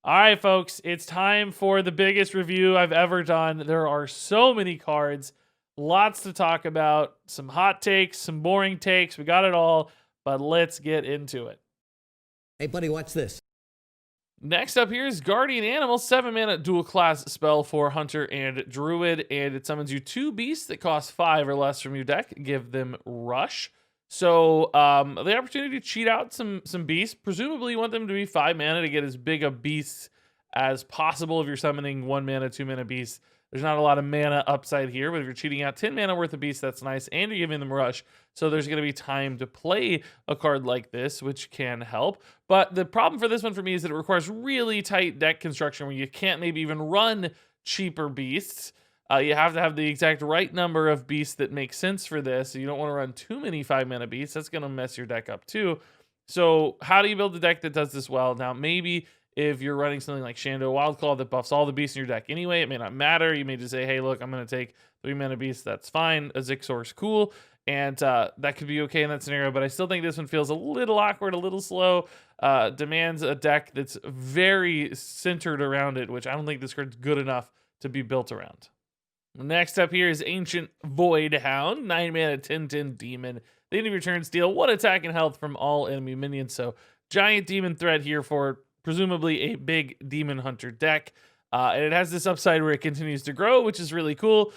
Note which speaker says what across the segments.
Speaker 1: All right, folks, it's time for the biggest review I've ever done. There are so many cards, lots to talk about, some hot takes, some boring takes. We got it all, but let's get into it.
Speaker 2: Hey, buddy, watch this.
Speaker 1: Next up here is Guardian Animal, 7-mana dual class spell for Hunter and Druid, and it summons you 2 beasts that cost 5 or less from your deck. Give them Rush. So the opportunity to cheat out some beasts. Presumably you want them to be 5 mana to get as big a beast as possible if you're summoning 1 mana, 2 mana beasts. There's not a lot of mana upside here, but if you're cheating out 10 mana worth of beasts, that's nice, and you're giving them Rush. So there's going to be time to play a card like this, which can help. But the problem for this one for me is that it requires really tight deck construction where you can't maybe even run cheaper beasts. You have to have the exact right number of beasts that make sense for this. So you don't want to run too many 5-mana beasts. That's going to mess your deck up too. So how do you build a deck that does this well? Now, maybe if you're running something like Shando Wildclaw that buffs all the beasts in your deck anyway, it may not matter. You may just say, hey, look, I'm going to take 3-mana beasts. That's fine. A Zixor's cool. And that could be okay in that scenario. But I still think this one feels a little awkward, a little slow. Demands a deck that's very centered around it, which I don't think this card's good enough to be built around. Next up here is Ancient Voidhound, 9-mana 10/10 demon. At the end of your turn, steal 1 attack and health from all enemy minions. So giant demon threat here for presumably a big demon hunter deck. And it has this upside where it continues to grow, which is really cool.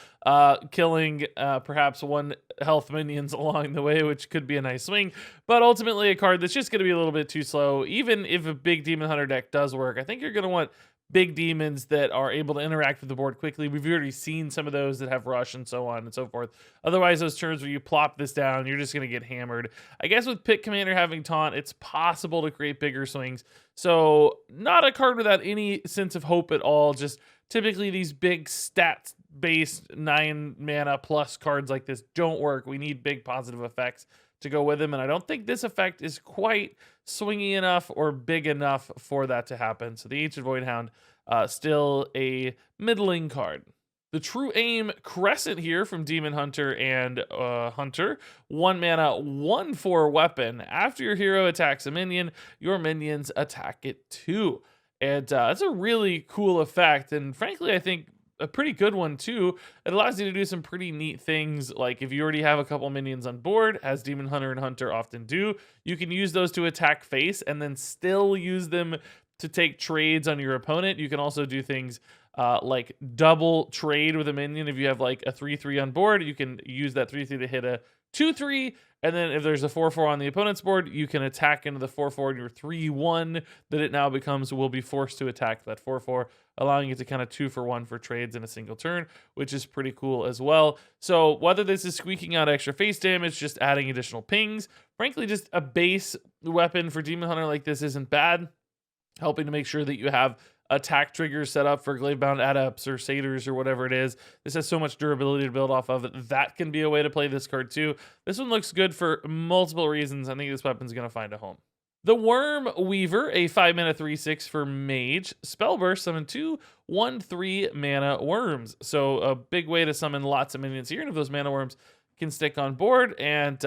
Speaker 1: Killing perhaps 1 health minions along the way, which could be a nice swing. But ultimately a card that's just going to be a little bit too slow. Even if a big demon hunter deck does work, I think you're going to want big demons that are able to interact with the board quickly. We've already seen some of those that have rush and so on and so forth. Otherwise, those turns where you plop this down, you're just going to get hammered. I guess with Pit Commander having taunt, it's possible to create bigger swings. So not a card without any sense of hope at all. Just typically these big stats-based 9-mana plus cards like this don't work. We need big positive effects to go with them, and I don't think this effect is quite swingy enough or big enough for that to happen. So the Ancient Voidhound, still a middling card. The True Aim Crescent here from Demon Hunter and Hunter. 1 mana, 1/4 weapon. After your hero attacks a minion, your minions attack it too. And that's a really cool effect, and frankly, I think a pretty good one too. It allows you to do some pretty neat things, like if you already have a couple minions on board, as Demon Hunter and Hunter often do, you can use those to attack face and then still use them to take trades on your opponent. You can also do things like double trade with a minion. If you have like a 3/3 on board, you can use that 3/3 to hit a 2/3, and then if there's a 4/4 on the opponent's board, you can attack into the 4/4, and your 3/1 that it now becomes will be forced to attack that 4/4, allowing you to kind of 2-for-1 for trades in a single turn, which is pretty cool as well. So whether this is squeaking out extra face damage, just adding additional pings, frankly, just a base weapon for Demon Hunter like this isn't bad. Helping to make sure that you have attack triggers set up for Glavebound Adepts or Satyrs or whatever it is. This has so much durability to build off of. That can be a way to play this card too. This one looks good for multiple reasons. I think this weapon's going to find a home. The Wormweaver, a 5-mana 3/6 for Mage. Spellburst, summon 2 1/3 mana worms. So a big way to summon lots of minions here. And if those mana worms can stick on board and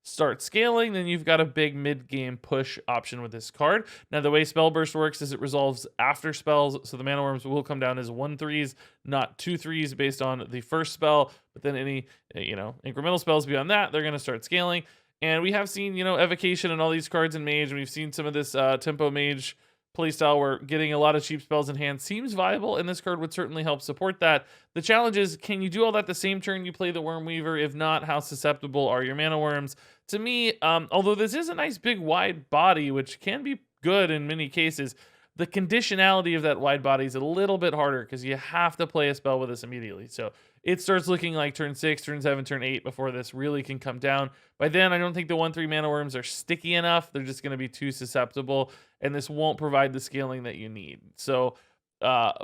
Speaker 1: start scaling, then you've got a big mid-game push option with this card. Now, the way Spellburst works is it resolves after spells, so the mana worms will come down as 1/3s, not 2/3s based on the first spell, but then any, incremental spells beyond that, they're going to start scaling. And we have seen, Evocation and all these cards in Mage, and we've seen some of this Tempo Mage playstyle where getting a lot of cheap spells in hand seems viable, and this card would certainly help support that. The challenge is, can you do all that the same turn you play the Wormweaver? If not, how susceptible are your mana worms? To me, although this is a nice big wide body, which can be good in many cases, the conditionality of that wide body is a little bit harder because you have to play a spell with this immediately. So it starts looking like turn 6, turn 7, turn 8 before this really can come down. By then, I don't think the 1/3 mana worms are sticky enough. They're just going to be too susceptible, and this won't provide the scaling that you need. So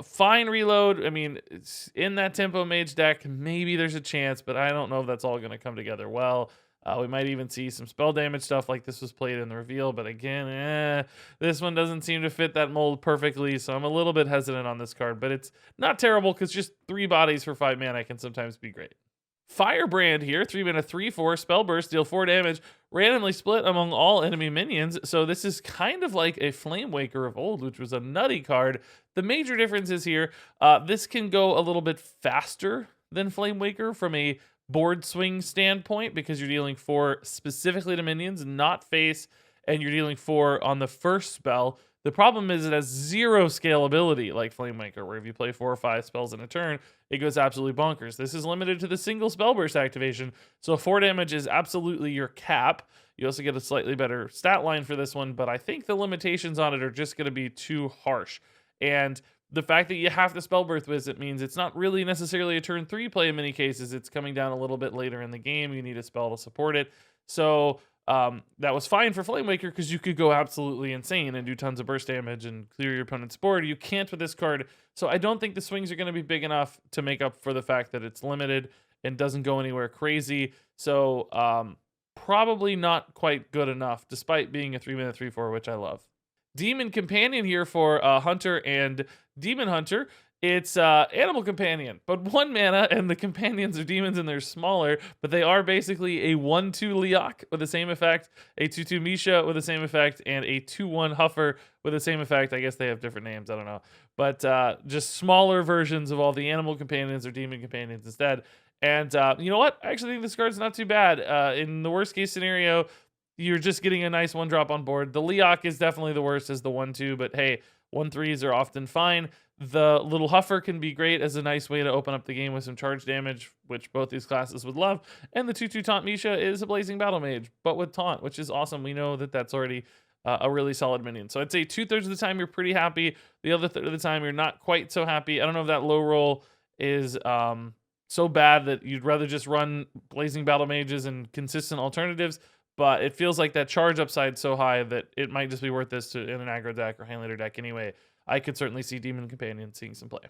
Speaker 1: fine reload. I mean, it's in that Tempo Mage deck, maybe there's a chance, but I don't know if that's all going to come together well. We might even see some spell damage stuff like this was played in the reveal, but again, this one doesn't seem to fit that mold perfectly, so I'm a little bit hesitant on this card, but it's not terrible because just 3 bodies for 5 mana can sometimes be great. Firebrand here, 3-mana 3/4 spell burst, deal 4 damage, randomly split among all enemy minions. So this is kind of like a Flame Waker of old, which was a nutty card. The major difference is here, this can go a little bit faster than Flame Waker from a board swing standpoint because you're dealing 4 specifically to minions, not face, and you're dealing 4 on the first spell. The problem is it has 0 scalability like Flame Waker, where if you play 4 or 5 spells in a turn, it goes absolutely bonkers. This is limited to the single spell burst activation, so 4 damage is absolutely your cap. You also get a slightly better stat line for this one, but I think the limitations on it are just going to be too harsh. And the fact that you have to spell burst with it means it's not really necessarily a turn 3 play in many cases. It's coming down a little bit later in the game. You need a spell to support it. So that was fine for Flame Waker because you could go absolutely insane and do tons of burst damage and clear your opponent's board. You can't with this card. So I don't think the swings are going to be big enough to make up for the fact that it's limited and doesn't go anywhere crazy. So probably not quite good enough, despite being a 3-mana 3/4, which I love. Demon Companion here for Hunter and Demon Hunter. It's Animal Companion, but 1 mana, and the companions are demons and they're smaller, but they are basically a 1/2 Leok with the same effect, a 2/2 Misha with the same effect, and a 2/1 Huffer with the same effect. I guess they have different names, I don't know. But just smaller versions of all the Animal Companions or Demon Companions instead. And you know what? I actually think this card's not too bad. In the worst case scenario, you're just getting a nice 1-drop on board. The Leok is definitely the worst as the 1/2, but hey, 1/3s are often fine. The little Huffer can be great as a nice way to open up the game with some charge damage, which both these classes would love. And the 2/2 Taunt Misha is a Blazing Battle Mage, but with Taunt, which is awesome. We know that that's already a really solid minion. So I'd say 2/3 of the time you're pretty happy. The other third of the time you're not quite so happy. I don't know if that low roll is so bad that you'd rather just run Blazing Battle Mages and consistent alternatives, but it feels like that charge upside so high that it might just be worth this in an aggro deck or hand leader deck anyway. I could certainly see Demon Companion seeing some play.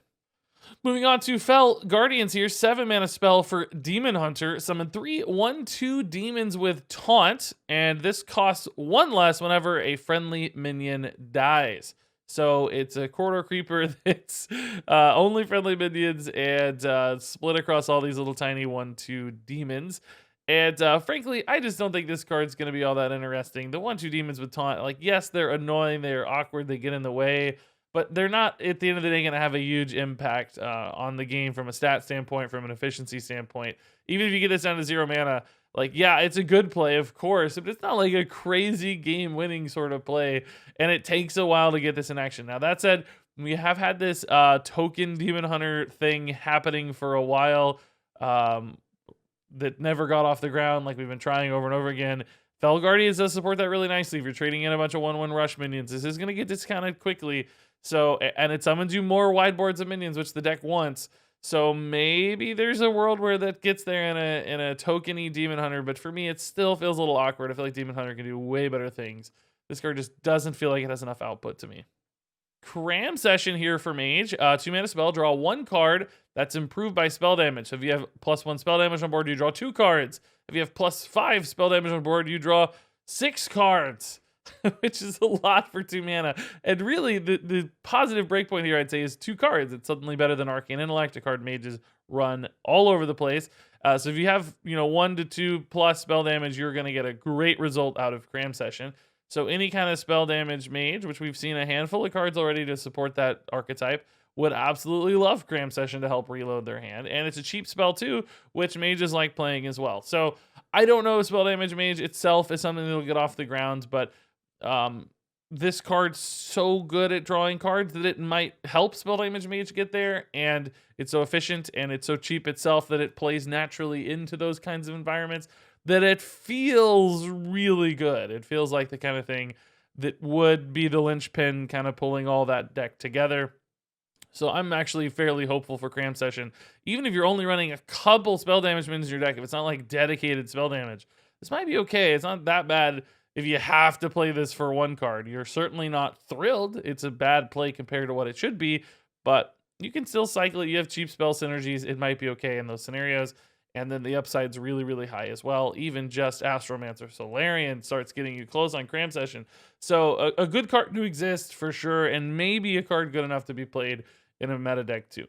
Speaker 1: Moving on to Fel Guardians here, 7-mana spell for Demon Hunter. Summon 3 1/2 demons with Taunt, and this costs 1 less whenever a friendly minion dies. So it's a corridor creeper that's only friendly minions and split across all these little tiny 1/2 demons. And frankly, I just don't think this card's going to be all that interesting. The 1/2 demons with Taunt, like, yes, they're annoying, they're awkward, they get in the way, but they're not, at the end of the day, going to have a huge impact on the game from a stat standpoint, from an efficiency standpoint. Even if you get this down to 0 mana, like, yeah, it's a good play, of course, but it's not like a crazy game-winning sort of play, and it takes a while to get this in action. Now, that said, we have had this token Demon Hunter thing happening for a while that never got off the ground, like we've been trying over and over again. Fel Guardians does support that really nicely. If you're trading in a bunch of 1/1 rush minions, this is going to get discounted quickly. So, and it summons you more wide boards of minions, which the deck wants. So maybe there's a world where that gets there in a tokeny Demon Hunter, but for me, it still feels a little awkward. I feel like Demon Hunter can do way better things. This card just doesn't feel like it has enough output to me. Cram Session here for Mage. 2-mana spell, draw 1 card that's improved by spell damage. So if you have +1 spell damage on board, you draw 2 cards. If you have +5 spell damage on board, you draw 6 cards, which is a lot for 2 mana. And really, the positive breakpoint here, I'd say, is 2 cards. It's suddenly better than Arcane Intellect, a card mages run all over the place. So if you have 1 to 2 plus spell damage, you're going to get a great result out of Cram Session. So any kind of spell damage mage, which we've seen a handful of cards already to support that archetype, would absolutely love Cram Session to help reload their hand. And it's a cheap spell too, which mages like playing as well. So I don't know if spell damage mage itself is something that'll get off the ground, but this card's so good at drawing cards that it might help spell damage mage get there. And it's so efficient and it's so cheap itself that it plays naturally into those kinds of environments, that it feels really good. It feels like the kind of thing that would be the linchpin kind of pulling all that deck together. So I'm actually fairly hopeful for Cram Session. Even if you're only running a couple spell damage minions in your deck, if it's not like dedicated spell damage, this might be okay. It's not that bad if you have to play this for 1 card. You're certainly not thrilled. It's a bad play compared to what it should be, but you can still cycle it. You have cheap spell synergies. It might be okay in those scenarios. And then the upside's really, really high as well. Even just Astromancer Solarian starts getting you close on Cram Session. So a good card to exist for sure, and maybe a card good enough to be played in a meta deck too.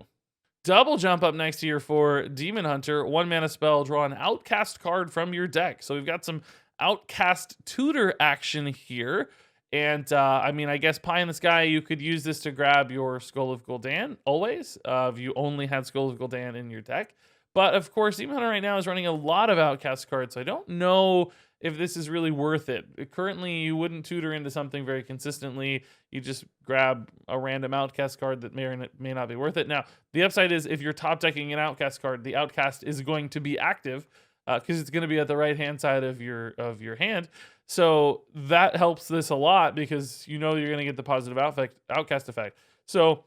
Speaker 1: double jump up next here for Demon Hunter. 1 mana spell, draw an Outcast card from your deck. So we've got some Outcast tutor action here. And I mean, I guess pie in the sky, you could use this to grab your Skull of Gul'dan always, if you only had Skull of Gul'dan in your deck. But of course, Demon Hunter right now is running a lot of Outcast cards, so I don't know if this is really worth it. Currently, you wouldn't tutor into something very consistently. You just grab a random Outcast card that may or may not be worth it. Now, the upside is if you're top decking an Outcast card, the Outcast is going to be active because it's going to be at the right-hand side of your hand. So that helps this a lot because you know you're going to get the positive Outcast effect. So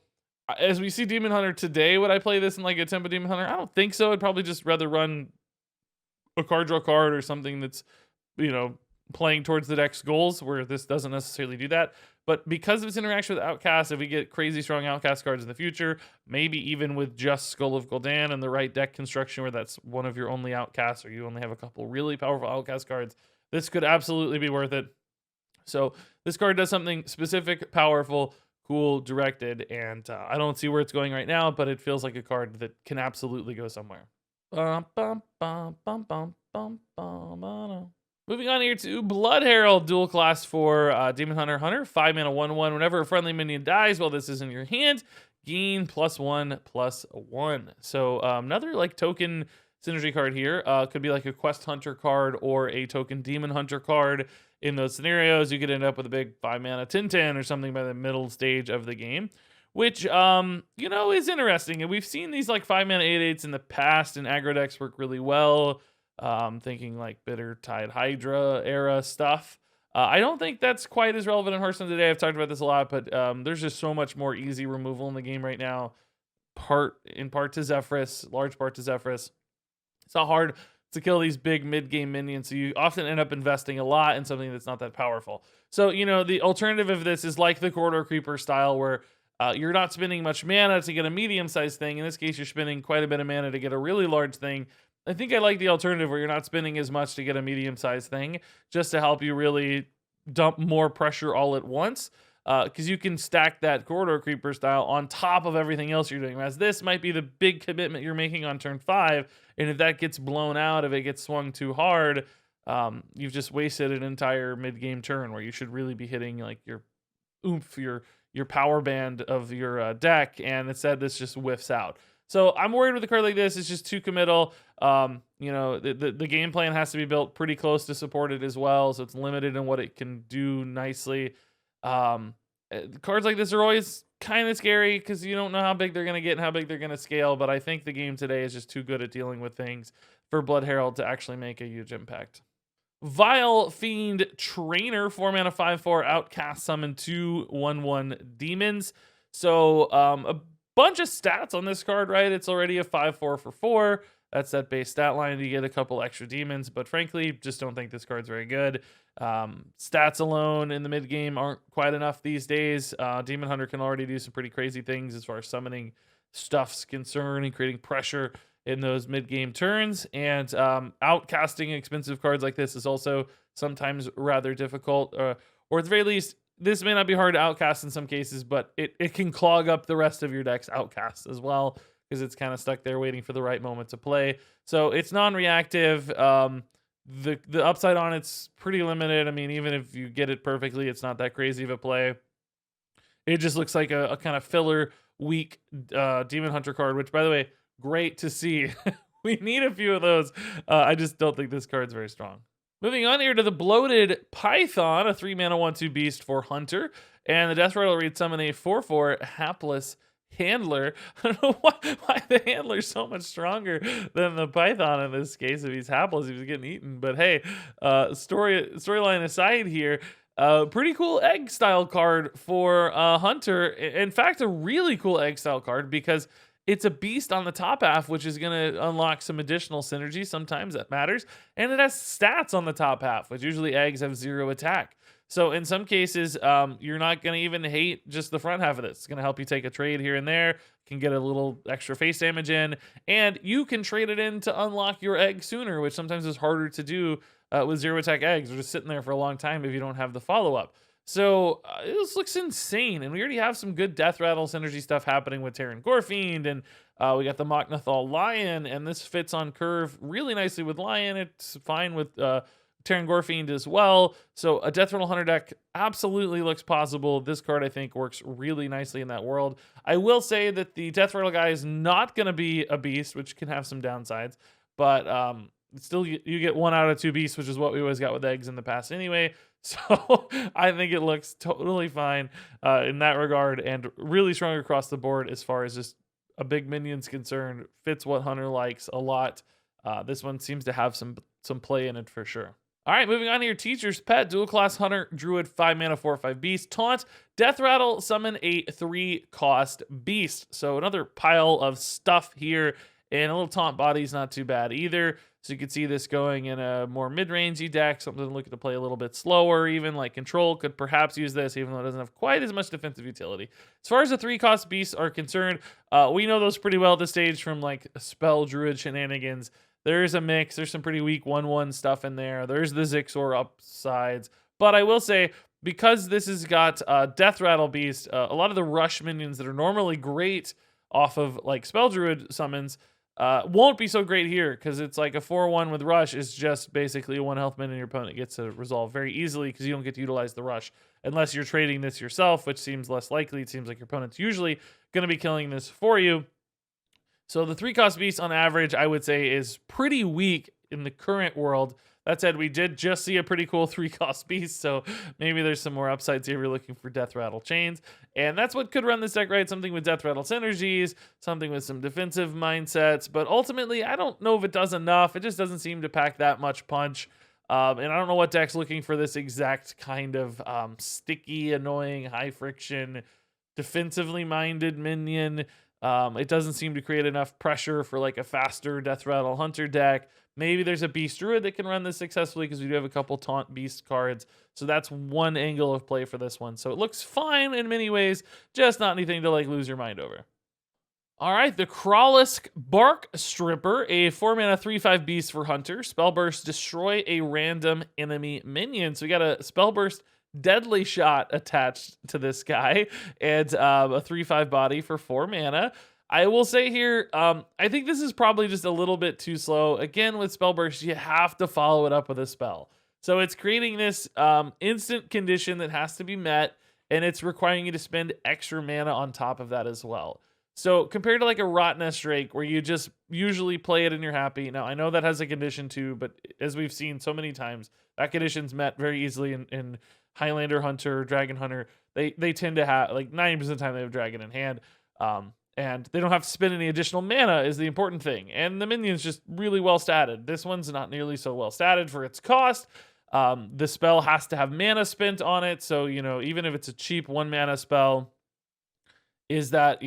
Speaker 1: as we see Demon Hunter today, would I play this in like a Tempo Demon Hunter? I don't think so. I'd probably just rather run a card draw card or something that's, you know, playing towards the deck's goals where this doesn't necessarily do that. But because of its interaction with Outcast, if we get crazy strong Outcast cards in the future, maybe even with just Skull of Gul'dan and the right deck construction where that's one of your only Outcasts or you only have a couple really powerful Outcast cards, this could absolutely be worth it. So this card does something specific, powerful, cool, directed, and I don't see where it's going right now, but it feels like a card that can absolutely go somewhere. Moving on here to Blood Herald, dual class for Demon Hunter. 5 mana 1/1. Whenever a friendly minion dies while this is in your hand, gain +1/+1. So another like token synergy card here. Could be like a Quest Hunter card or a token Demon Hunter card. In those scenarios, you could end up with a big 5 mana 10/10 or something by the middle stage of the game, which, you know, is interesting. And we've seen these like 5 mana 8/8s in the past, and aggro decks work really well. Thinking like Bitter Tide Hydra era stuff. I don't think that's quite as relevant in Hearthstone today. I've talked about this a lot, but there's just so much more easy removal in the game right now. In part to Zephrys, large part to Zephrys. It's not hard to kill these big mid-game minions, so you often end up investing a lot in something that's not that powerful. So, you know, the alternative of this is like the Corridor Creeper style, where you're not spending much mana to get a medium-sized thing. In this case, you're spending quite a bit of mana to get a really large thing. I think I like the alternative where you're not spending as much to get a medium-sized thing, just to help you really dump more pressure all at once. Because you can stack that Corridor Creeper style on top of everything else you're doing. Whereas this might be the big commitment you're making on turn 5, and if that gets blown out, if it gets swung too hard, you've just wasted an entire mid-game turn where you should really be hitting like your oomph, your power band of your deck, and instead this just whiffs out. So I'm worried with a card like this. It's just too committal. You know, the game plan has to be built pretty close to support it as well, so it's limited in what it can do nicely. Cards like this are always kind of scary because you don't know how big they're going to get and how big they're going to scale, but I think the game today is just too good at dealing with things for Blood Herald to actually make a huge impact. Vile Fiend Trainer, 4 mana 5/4 Outcast, summon 2 1/1 demons. So a bunch of stats on this card, right? It's already a 5/4 for 4. That's that base stat line. You get a couple extra demons, but frankly, just don't think this card's very good. Stats alone in the mid game aren't quite enough these days. Demon Hunter can already do some pretty crazy things as far as summoning stuff's concerned and creating pressure in those mid game turns. And outcasting expensive cards like this is also sometimes rather difficult, or at the very least, this may not be hard to outcast in some cases, but it can clog up the rest of your deck's outcasts as well, because it's kind of stuck there waiting for the right moment to play. So it's non-reactive. The upside on it's pretty limited. I mean, even if you get it perfectly, it's not that crazy of a play. It just looks like a kind of filler, weak Demon Hunter card, which, by the way, great to see. We need a few of those. I just don't think this card's very strong. Moving on here to the Bloated Python, a 3 mana 1/2 beast for Hunter. And the Death Rattle reads, summon a 4/4 hapless handler. I don't know why the handler's so much stronger than the Python in this case. If he's hapless, he was getting eaten. But hey, storyline aside here, pretty cool egg style card for Hunter. In fact, a really cool egg style card because it's a beast on the top half, which is going to unlock some additional synergy. Sometimes that matters. And it has stats on the top half, which usually eggs have 0 attack. So in some cases, you're not going to even hate just the front half of this. It's going to help you take a trade here and there, can get a little extra face damage in, and you can trade it in to unlock your egg sooner, which sometimes is harder to do with 0 attack eggs. They're just sitting there for a long time if you don't have the follow-up. So this looks insane, and we already have some good Death Rattle synergy stuff happening with Terran Fiend, and we got the Mok'Nathal Lion, and this fits on curve really nicely with Lion. It's fine with Terran Fiend as well. So a Death Rattle Hunter deck absolutely looks possible. This card, I think, works really nicely in that world. I will say that the Death Rattle guy is not going to be a beast, which can have some downsides, but still you get 1 out of 2 beasts, which is what we always got with eggs in the past anyway. So I think it looks totally fine in that regard, and really strong across the board as far as just a big minion's concerned. Fits what Hunter likes a lot. This one seems to have some play in it for sure. All right, moving on to your teacher's pet, dual class Hunter, Druid, 5 mana, 4/5 beast, taunt, Death Rattle, summon a 3 cost beast. So another pile of stuff here, and a little taunt body is not too bad either. So you can see this going in a more mid-rangey deck, something looking to play a little bit slower, even like Control could perhaps use this, even though it doesn't have quite as much defensive utility. As far as the 3-cost beasts are concerned, we know those pretty well at this stage from like Spell Druid shenanigans. There's a mix. There's some pretty weak 1/1 stuff in there. There's the Zixor upsides. But I will say, because this has got Death Rattle Beast, a lot of the rush minions that are normally great off of like Spell Druid summons won't be so great here, because it's like a 4/1 with rush is just basically a 1 health minion your opponent gets to resolve very easily, because you don't get to utilize the rush unless you're trading this yourself, which seems less likely. It seems like your opponent's usually going to be killing this for you. So the 3-cost beast on average, I would say, is pretty weak in the current world. That said, we did just see a pretty cool 3-cost beast, so maybe there's some more upsides here if you're looking for Death Rattle chains. And that's what could run this deck, right? Something with Death Rattle synergies, something with some defensive mindsets, but ultimately, I don't know if it does enough. It just doesn't seem to pack that much punch. And I don't know what deck's looking for this exact kind of sticky, annoying, high friction, defensively minded minion. It doesn't seem to create enough pressure for like a faster Death Rattle Hunter deck. Maybe there's a Beast Druid that can run this successfully, because we do have a couple Taunt Beast cards. So that's one angle of play for this one. So it looks fine in many ways, just not anything to like lose your mind over. All right, the Kralisk Bark Stripper, a 4 mana 3/5 beast for Hunter. Spell Burst, destroy a random enemy minion. So we got a Spell Burst Deadly Shot attached to this guy, and a 3/5 body for 4 mana. I will say here, I think this is probably just a little bit too slow. Again, with Spell Burst, you have to follow it up with a spell. So it's creating this instant condition that has to be met, and it's requiring you to spend extra mana on top of that as well. So compared to like a Rottnest Drake, where you just usually play it and you're happy. Now, I know that has a condition too, but as we've seen so many times, that condition's met very easily in Highlander Hunter, Dragon Hunter. They tend to have, like 90% of the time, they have Dragon in hand. And they don't have to spend any additional mana is the important thing. And the minion's just really well statted. This one's not nearly so well statted for its cost. The spell has to have mana spent on it. So, even if it's a cheap 1 mana spell, is that,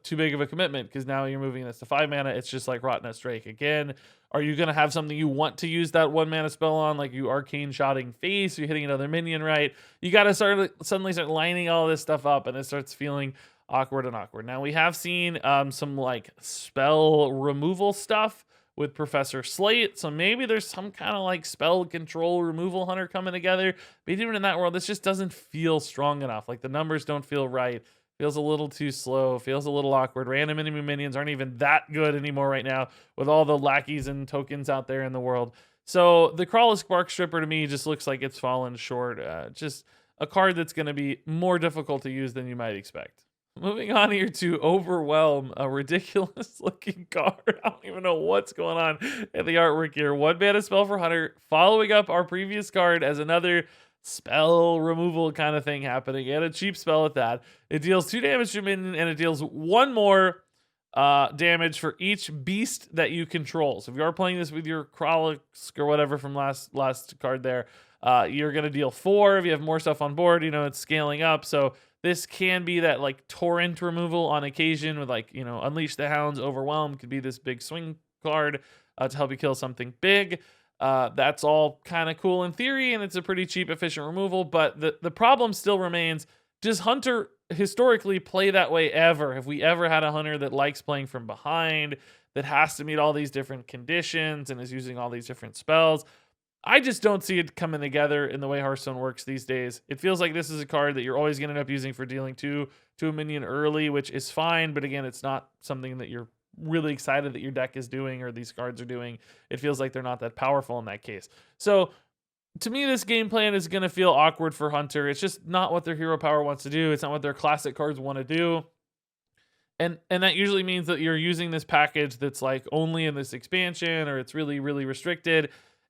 Speaker 1: too big of a commitment? Because now you're moving this to 5 mana. It's just like Rottnest Drake. Again, are you going to have something you want to use that 1 mana spell on? Like you arcane shotting face, you're hitting another minion, right? You got to suddenly start lining all this stuff up, and it starts feeling awkward. Now we have seen some like spell removal stuff with Professor Slate, so maybe there's some kind of like spell control removal hunter coming together. But even in that world, this just doesn't feel strong enough. Like the numbers don't feel right. Feels a little too slow. Feels a little awkward. Random enemy minions aren't even that good anymore right now with all the lackeys and tokens out there in the world. So the Kralisk Bark Stripper to me just looks like it's fallen short. Just a card that's going to be more difficult to use than you might expect. Moving on here to Overwhelm, a ridiculous looking card. I don't even know what's going on in the artwork here. 1 mana spell for Hunter, following up our previous card as another spell removal kind of thing happening, and a cheap spell at that. It deals 2 damage to minion, and it deals 1 more damage for each beast that you control. So if you are playing this with your Kralisk or whatever from last card there, you're going to deal 4. If you have more stuff on board, it's scaling up. So this can be that like torrent removal on occasion with like, Unleash the Hounds, Overwhelm could be this big swing card to help you kill something big. That's all kind of cool in theory, and it's a pretty cheap, efficient removal, but the problem still remains. Does Hunter historically play that way ever? Have we ever had a Hunter that likes playing from behind, that has to meet all these different conditions and is using all these different spells? I just don't see it coming together in the way Hearthstone works these days. It feels like this is a card that you're always going to end up using for dealing two to a minion early, which is fine. But again, it's not something that you're really excited that your deck is doing or these cards are doing. It feels like they're not that powerful in that case. So to me, this game plan is going to feel awkward for Hunter. It's just not what their hero power wants to do. It's not what their classic cards want to do. And that usually means that you're using this package that's like only in this expansion, or it's really, really restricted.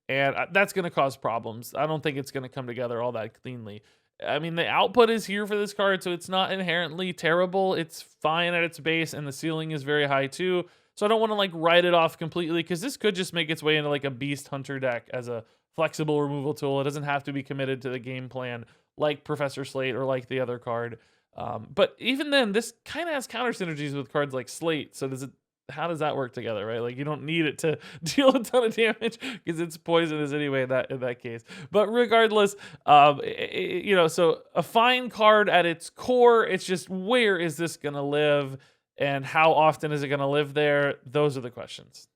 Speaker 1: And that's going to cause problems. I don't think it's going to come together all that cleanly. I mean, the output is here for this card, so it's not inherently terrible. It's fine at its base, and the ceiling is very high too. So I don't want to like write it off completely, because this could just make its way into like a Beast Hunter deck as a flexible removal tool. It doesn't have to be committed to the game plan like Professor Slate or like the other card. But even then, this kind of has counter synergies with cards like Slate. So how does that work together, right? Like, you don't need it to deal a ton of damage because it's poisonous anyway in that case. But regardless, so a fine card at its core. It's just, where is this going to live and how often is it going to live there? Those are the questions.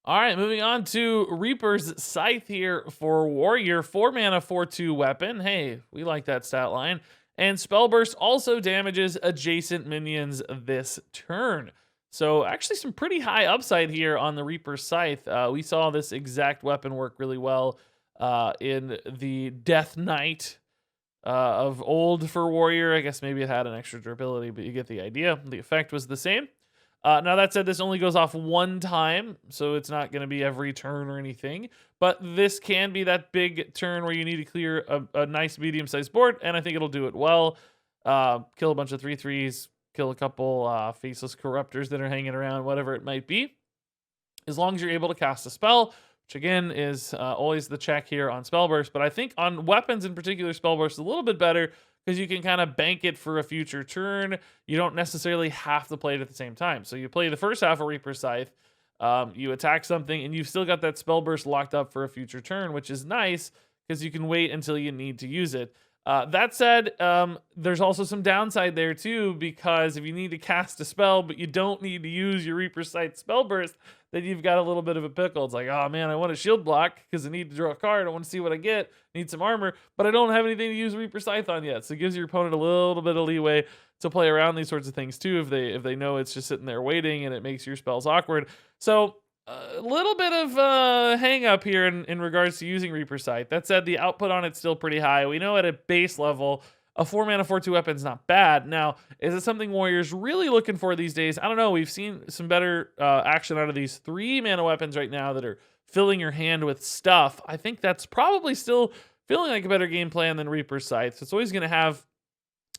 Speaker 1: All right, moving on to Reaper's Scythe here for Warrior. 4 mana, 4/2 weapon. Hey, we like that stat line. And Spell Burst also damages adjacent minions this turn. So actually some pretty high upside here on the Reaper's Scythe. We saw this exact weapon work really well in the Death Knight of old for Warrior. I guess maybe it had an extra durability, but you get the idea. The effect was the same. Now that said, this only goes off one time, so it's not going to be every turn or anything. But this can be that big turn where you need to clear a nice medium-sized board, and I think it'll do it well. Kill a bunch of 3/3s, kill a couple faceless corruptors that are hanging around, whatever it might be. As long as you're able to cast a spell, which again is always the check here on Spell Burst. But I think on weapons in particular, Spell Burst is a little bit better because you can kind of bank it for a future turn. You don't necessarily have to play it at the same time. So you play the first half of Reaper's Scythe, you attack something, and you've still got that Spell Burst locked up for a future turn, which is nice because you can wait until you need to use it. That said, there's also some downside there too, because if you need to cast a spell, but you don't need to use your Reaper's Scythe Spell Burst, then you've got a little bit of a pickle. It's like, oh man, I want a shield block because I need to draw a card. I want to see what I get. Need some armor, but I don't have anything to use Reaper's Scythe on yet. So it gives your opponent a little bit of leeway to play around these sorts of things too, if they know it's just sitting there waiting and it makes your spells awkward. So a little bit of hang up here in regards to using Reaper's Scythe. That said, the output on it's still pretty high. We know at a base level, a 4 mana 4/2 weapon is not bad. Now, is it something Warriors really looking for these days? I don't know. We've seen some better action out of these 3 mana weapons right now that are filling your hand with stuff. I think that's probably still feeling like a better game plan than Reaper's Scythe. So it's always going to have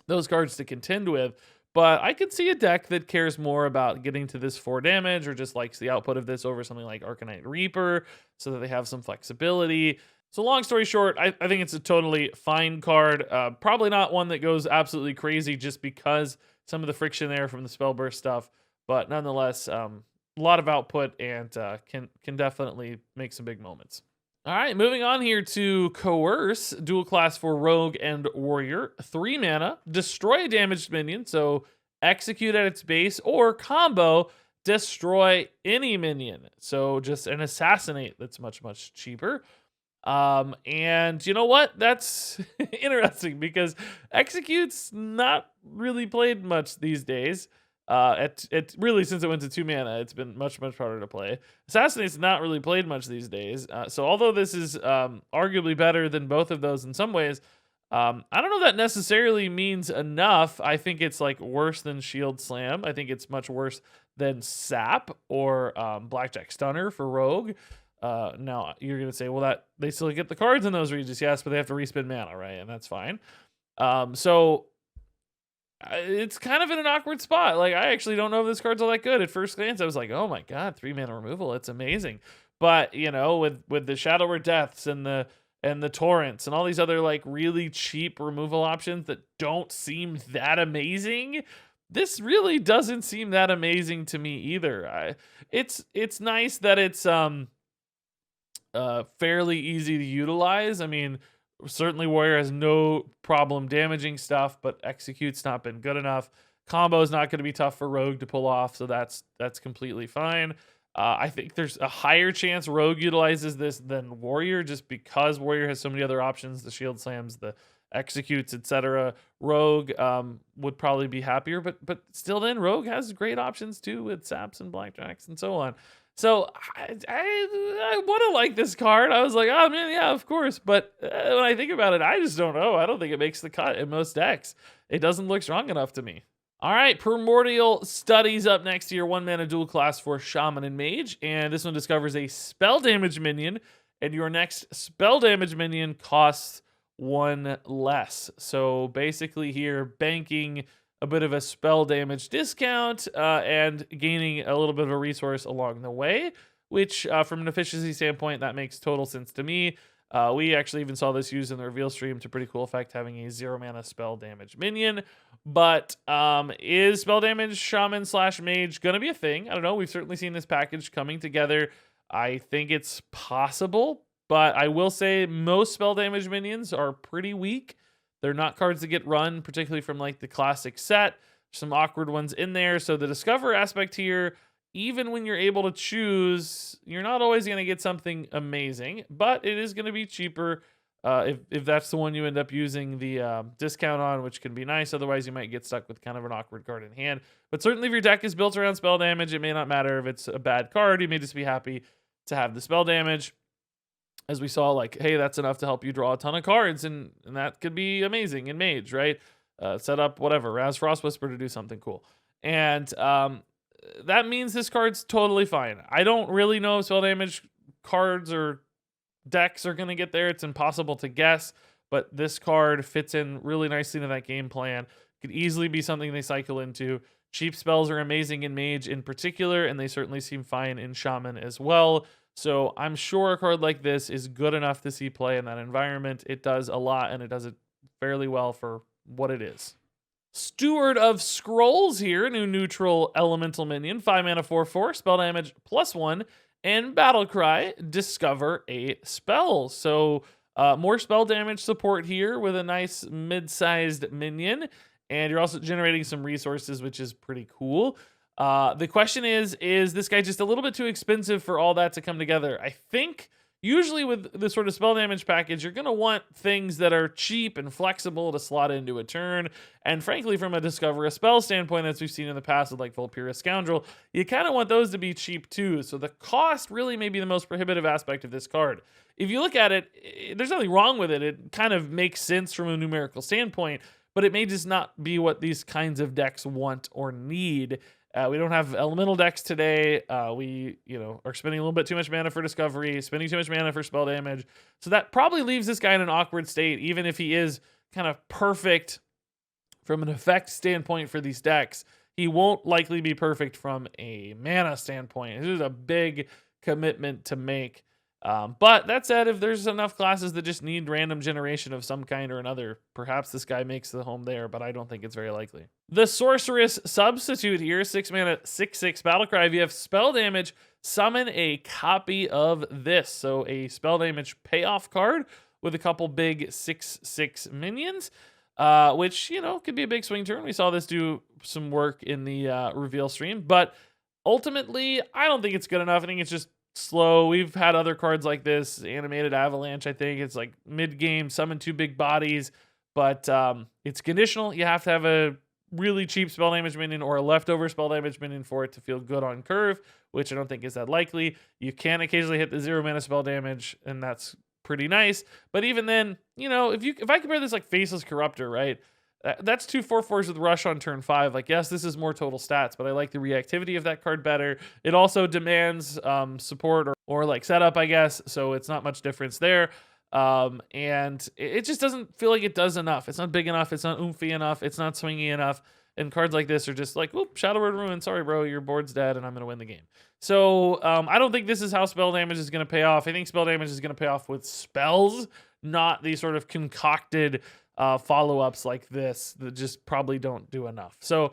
Speaker 1: those cards to contend with. But I could see a deck that cares more about getting to this 4 damage or just likes the output of this over something like Arcanite Reaper so that they have some flexibility. So long story short, I think it's a totally fine card. Probably not one that goes absolutely crazy just because some of the friction there from the Spell Burst stuff. But nonetheless, a lot of output and can definitely make some big moments. All right, moving on here to Coerce, dual class for Rogue and Warrior. 3 mana, destroy a damaged minion, so execute at its base, or combo, destroy any minion. So just an assassinate that's much, much cheaper. And you know what? That's interesting because execute's not really played much these days. It really, since it went to 2 mana, it's been much, much harder to play. Assassinate's not really played much these days. So although this is arguably better than both of those in some ways, I don't know that necessarily means enough. I think it's like worse than Shield Slam. I think it's much worse than Sap or Blackjack Stunner for Rogue. Now you're gonna say, well, that they still get the cards in those regions, yes, but they have to respend mana, right? And that's fine. So it's kind of in an awkward spot. Like, I actually don't know if this card's all that good. At first glance, I was like, oh my god, 3 mana removal, it's amazing. But you know, with the Shadower Deaths and the Torrents and all these other like really cheap removal options that don't seem that amazing, this really doesn't seem that amazing to me either. It's nice that it's fairly easy to utilize. I mean, certainly Warrior has no problem damaging stuff, but execute's not been good enough. Combo's not going to be tough for Rogue to pull off, so that's completely fine. I think there's a higher chance Rogue utilizes this than Warrior, just because Warrior has so many other options, the shield slams, the executes, etc. Rogue would probably be happier, but still then Rogue has great options too with saps and blackjacks and so on. So I want to like this card. I was like, oh man, yeah, of course. But when I think about it, I just don't know. I don't think it makes the cut in most decks. It doesn't look strong enough to me. All right, Primordial Studies up next to your 1-mana dual class for Shaman and Mage. And this one discovers a spell damage minion. And your next spell damage minion costs 1 less. So basically here, banking a bit of a spell damage discount and gaining a little bit of a resource along the way, which from an efficiency standpoint, that makes total sense to me. We actually even saw this used in the reveal stream to pretty cool effect, having a 0-mana spell damage minion. But is spell damage shaman / mage going to be a thing? I don't know. We've certainly seen this package coming together. I think it's possible, but I will say most spell damage minions are pretty weak. They're not cards that get run, particularly from like the classic set. Some awkward ones in there. So the discover aspect here, even when you're able to choose, you're not always going to get something amazing, but it is going to be cheaper if that's the one you end up using the discount on, which can be nice. Otherwise, you might get stuck with kind of an awkward card in hand. But certainly if your deck is built around spell damage, it may not matter if it's a bad card. You may just be happy to have the spell damage. As we saw, like, hey, that's enough to help you draw a ton of cards, and that could be amazing in Mage, right? Set up whatever, Raz Frost Whisper to do something cool. And that means this card's totally fine. I don't really know if spell damage cards or decks are going to get there. It's impossible to guess, but this card fits in really nicely into that game plan. Could easily be something they cycle into. Cheap spells are amazing in Mage in particular, and they certainly seem fine in Shaman as well. So I'm sure a card like this is good enough to see play in that environment. It does a lot, and it does it fairly well for what it is. Steward of Scrolls here, new neutral elemental minion, 5-mana 4/4, spell damage +1, and battle cry, discover a spell. So more spell damage support here with a nice mid-sized minion, and you're also generating some resources, which is pretty cool. The question is this guy just a little bit too expensive for all that to come together? I think usually with this sort of spell damage package, you're going to want things that are cheap and flexible to slot into a turn. And frankly, from a discover a spell standpoint, as we've seen in the past with like Volpira Scoundrel, you kind of want those to be cheap too. So the cost really may be the most prohibitive aspect of this card. If you look at it, there's nothing wrong with it. It kind of makes sense from a numerical standpoint, but it may just not be what these kinds of decks want or need. We don't have elemental decks today. We, are spending a little bit too much mana for discovery, spending too much mana for spell damage. So that probably leaves this guy in an awkward state, even if he is kind of perfect from an effect standpoint for these decks. He won't likely be perfect from a mana standpoint. This is a big commitment to make. But that said, if there's enough classes that just need random generation of some kind or another, perhaps this guy makes the home there, but I don't think it's very likely. The Sorceress Substitute here, 6-mana, 6/6 battlecry. If you have spell damage, summon a copy of this. So a spell damage payoff card with a couple big 6/6 minions, which, could be a big swing turn. We saw this do some work in the reveal stream, but ultimately, I don't think it's good enough. I think it's just slow. We've had other cards like this, Animated Avalanche. I think it's like mid-game, summon 2 big bodies, but it's conditional. You have to have a really cheap spell damage minion or a leftover spell damage minion for it to feel good on curve, which I don't think is that likely. You can occasionally hit the 0-mana spell damage, and that's pretty nice. But even then, if I compare this like Faceless Corruptor, right? That's 2 4/4s with rush on turn 5. Like, yes, this is more total stats, but I like the reactivity of that card better. It also demands support or like setup, I guess. So it's not much difference there. And it just doesn't feel like it does enough. It's not big enough. It's not oomphy enough. It's not swingy enough. And cards like this are just like, whoop, Shadow Word Ruin. Sorry, bro, your board's dead, and I'm going to win the game. So I don't think this is how spell damage is going to pay off. I think spell damage is going to pay off with spells, not these sort of concocted follow-ups like this that just probably don't do enough. So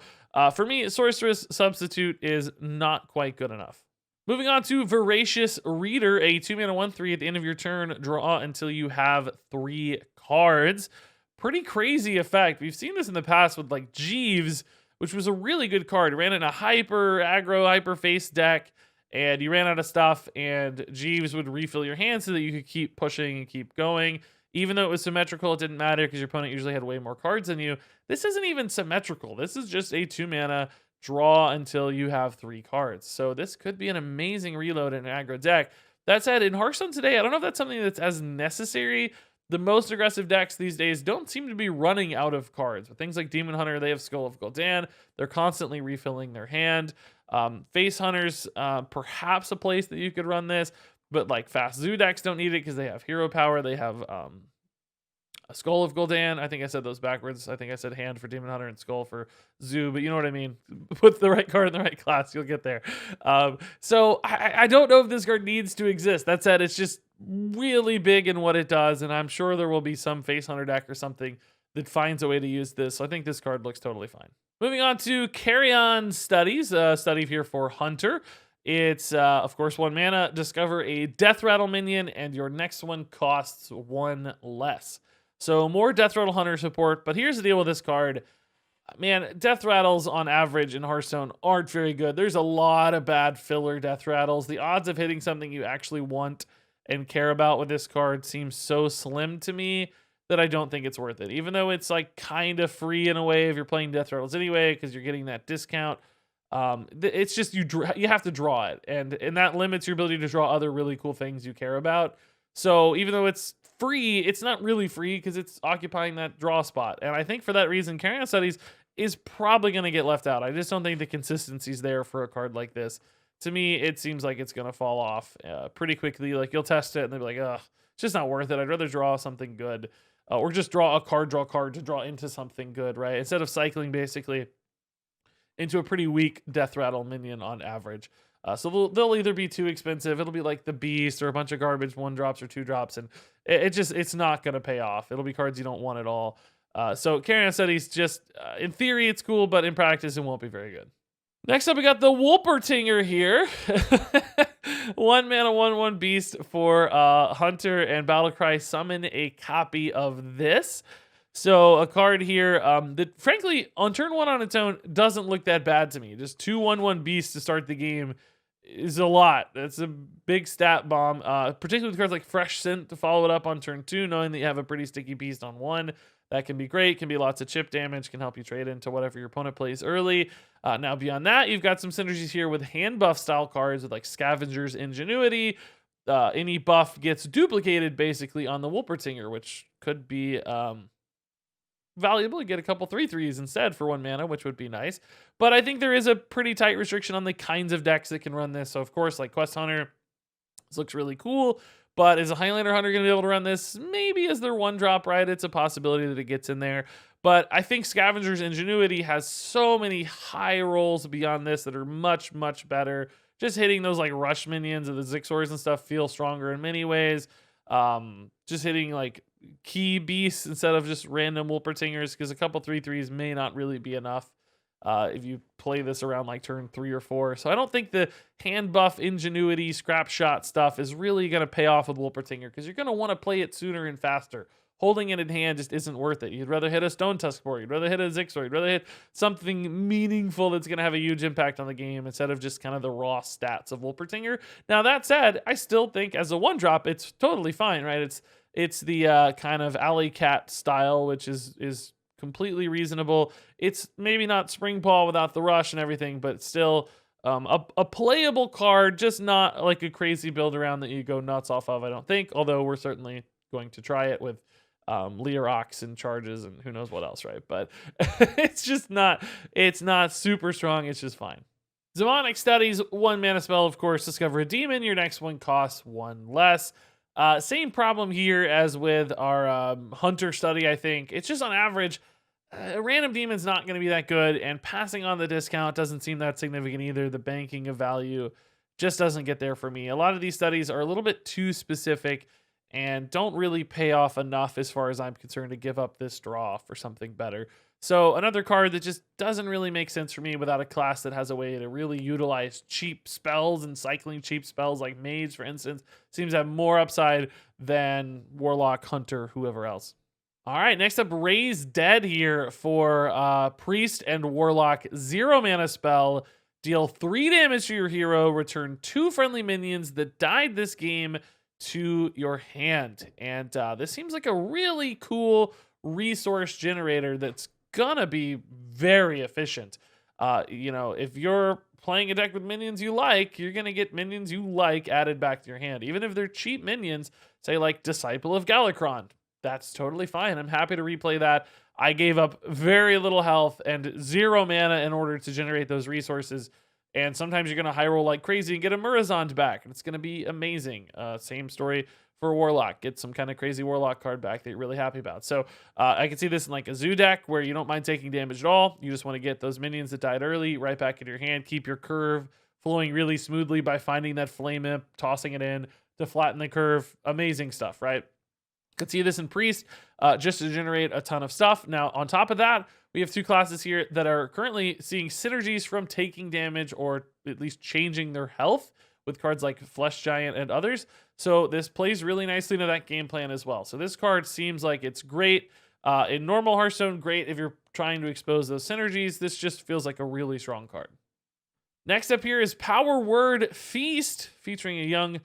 Speaker 1: for me, Sorceress Substitute is not quite good enough. Moving on to Voracious Reader, a 2-mana 1/3 at the end of your turn, draw until you have 3 cards. Pretty crazy effect. We've seen this in the past with like Jeeves, which was a really good card. It ran in a hyper aggro, hyper face deck, and you ran out of stuff, and Jeeves would refill your hand so that you could keep pushing and keep going. Even though it was symmetrical, it didn't matter because your opponent usually had way more cards than you. This isn't even symmetrical. This is just a 2-mana draw until you have 3 cards. So this could be an amazing reload in an aggro deck. That said, in Hearthstone today, I don't know if that's something that's as necessary. The most aggressive decks these days don't seem to be running out of cards. With things like Demon Hunter, they have Skull of Gul'dan. They're constantly refilling their hand. Face Hunters, perhaps a place that you could run this. But like fast zoo decks don't need it because they have hero power. They have a Skull of Gul'dan. I think I said those backwards. I think I said hand for Demon Hunter and Skull for zoo, but you know what I mean. Put the right card in the right class, you'll get there. So I don't know if this card needs to exist. That said, it's just really big in what it does, and I'm sure there will be some Face Hunter deck or something that finds a way to use this. So I think this card looks totally fine. Moving on to Carrion Studies. Study here for Hunter. It's, of course, 1 mana. Discover a Death Rattle minion, and your next one costs 1 less. So more Death Rattle Hunter support, but here's the deal with this card. Man, Death Rattles on average in Hearthstone aren't very good. There's a lot of bad filler Death Rattles. The odds of hitting something you actually want and care about with this card seems so slim to me that I don't think it's worth it. Even though it's like kind of free in a way if you're playing Death Rattles anyway, because you're getting that discount. It's just you have to draw it, and that limits your ability to draw other really cool things you care about. So even though it's free, it's not really free because it's occupying that draw spot. And I think for that reason, Carrion Studies is probably going to get left out. I just don't think the consistency's there for a card like this. To me, it seems like it's going to fall off pretty quickly. Like you'll test it and they'll be like, ugh, it's just not worth it. I'd rather draw something good, or just draw a card to draw into something good, right? Instead of cycling basically into a pretty weak Death Rattle minion on average. So they'll either be too expensive. It'll be like the Beast or a bunch of garbage 1-drops or 2-drops, and it's not going to pay off. It'll be cards you don't want at all. So Carrion Studies, just in theory it's cool, but in practice it won't be very good. Next up, we got the Wolpertinger here. 1 mana, 1/1 beast for Hunter and Battlecry. Summon a copy of this. So a card here that, frankly, on turn 1 on its own doesn't look that bad to me. Just 2 1/1 beasts to start the game is a lot. That's a big stat bomb, particularly with cards like Fresh Scent to follow it up on turn 2, knowing that you have a pretty sticky beast on 1. That can be great. Can be lots of chip damage. Can help you trade into whatever your opponent plays early. Now, beyond that, you've got some synergies here with hand buff style cards with like Scavenger's Ingenuity. Any buff gets duplicated basically on the Wolpertinger, which could be valuable. You get a couple 3/3s instead for 1 mana, which would be nice. But I think there is a pretty tight restriction on the kinds of decks that can run this. So, of course, like Quest Hunter, this looks really cool. But is a Highlander Hunter going to be able to run this? Maybe as their 1-drop, right? It's a possibility that it gets in there. But I think Scavenger's Ingenuity has so many high rolls beyond this that are much, much better. Just hitting those like rush minions of the Zixors and stuff feel stronger in many ways. Just hitting like key beasts instead of just random Wolpertingers, because a couple 3/3s may not really be enough if you play this around like turn 3 or 4. So I don't think the hand buff Ingenuity scrap shot stuff is really going to pay off with Wolpertinger, because you're going to want to play it sooner and faster. Holding it in hand just isn't worth it. You'd rather hit a Stone Tuskboar, you'd rather hit a Zixor, you'd rather hit something meaningful that's going to have a huge impact on the game instead of just kind of the raw stats of Wolpertinger. Now, that said, I still think as a 1-drop, it's totally fine, right? It's the kind of Alley Cat style, which is completely reasonable. It's maybe not Spring Paw without the rush and everything, but still a playable card, just not like a crazy build around that you go nuts off of, I don't think, although we're certainly going to try it with Leerox and charges and who knows what else, right? But it's not super strong. It's just fine. Demonic Studies, 1 mana spell, of course. Discover a demon. Your next one costs 1 less. Same problem here as with our Hunter study, I think. It's just on average, a random demon's not going to be that good, and passing on the discount doesn't seem that significant either. The banking of value just doesn't get there for me. A lot of these studies are a little bit too specific and don't really pay off enough as far as I'm concerned to give up this draw for something better. So another card that just doesn't really make sense for me without a class that has a way to really utilize cheap spells, and cycling cheap spells like Mage, for instance, seems to have more upside than Warlock, Hunter, whoever else. All right, next up, Reys Dead here for Priest and Warlock. 0 mana spell. Deal 3 damage to your hero, return 2 friendly minions that died this game to your hand. And this seems like a really cool resource generator that's gonna be very efficient. You know, if you're playing a deck with minions you like, you're gonna get minions you like added back to your hand. Even if they're cheap minions, say like Disciple of Galakron, that's totally fine. I'm happy to replay that. I gave up very little health and 0 mana in order to generate those resources. And sometimes you're going to high roll like crazy and get a Murazond back. And it's going to be amazing. Same story for Warlock. Get some kind of crazy Warlock card back that you're really happy about. So I can see this in like a Zoo deck where you don't mind taking damage at all. You just want to get those minions that died early right back in your hand. Keep your curve flowing really smoothly by finding that Flame Imp, tossing it in to flatten the curve. Amazing stuff, right? Could see this in Priest just to generate a ton of stuff. Now, on top of that, we have 2 classes here that are currently seeing synergies from taking damage or at least changing their health with cards like Flesh Giant and others. So this plays really nicely into that game plan as well. So this card seems like it's great. In normal Hearthstone, great if you're trying to expose those synergies. This just feels like a really strong card. Next up here is Power Word Feast, featuring a young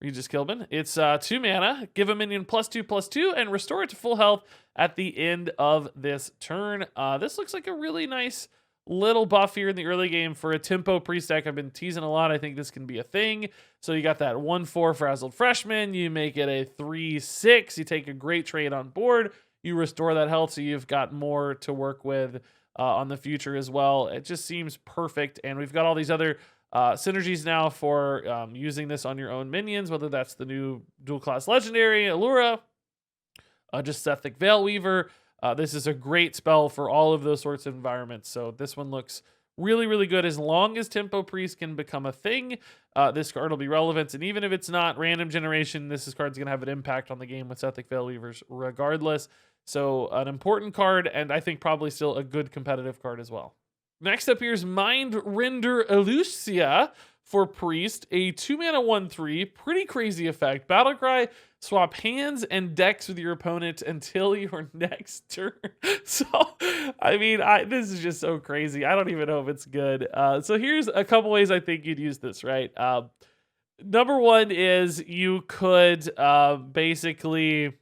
Speaker 1: Regis Kilbin. It's 2 mana, give a minion +2/+2, and restore it to full health at the end of this turn. This looks like a really nice little buff here in the early game for a tempo priest deck. I've been teasing a lot. I think this can be a thing. So you got that 1/4 Frazzled Freshman. You make it a 3/6. You take a great trade on board. You restore that health, so you've got more to work with on the future as well. It just seems perfect. And we've got all these other synergies now for using this on your own minions, whether that's the new dual class legendary Allura, just Sethic Veilweaver. This is a great spell for all of those sorts of environments. So this one looks really, really good. As long as Tempo Priest can become a thing, this card will be relevant. And even if it's not random generation, this card's going to have an impact on the game with Sethic Veilweavers regardless. So an important card, and I think probably still a good competitive card as well. Next up here is Mind Renderelusia for Priest, a 2 mana 1/3, pretty crazy effect. Battlecry, swap hands and decks with your opponent until your next turn. So, I mean, this is just so crazy. I don't even know if it's good. So here's a couple ways I think you'd use this, right? Number one is you could basically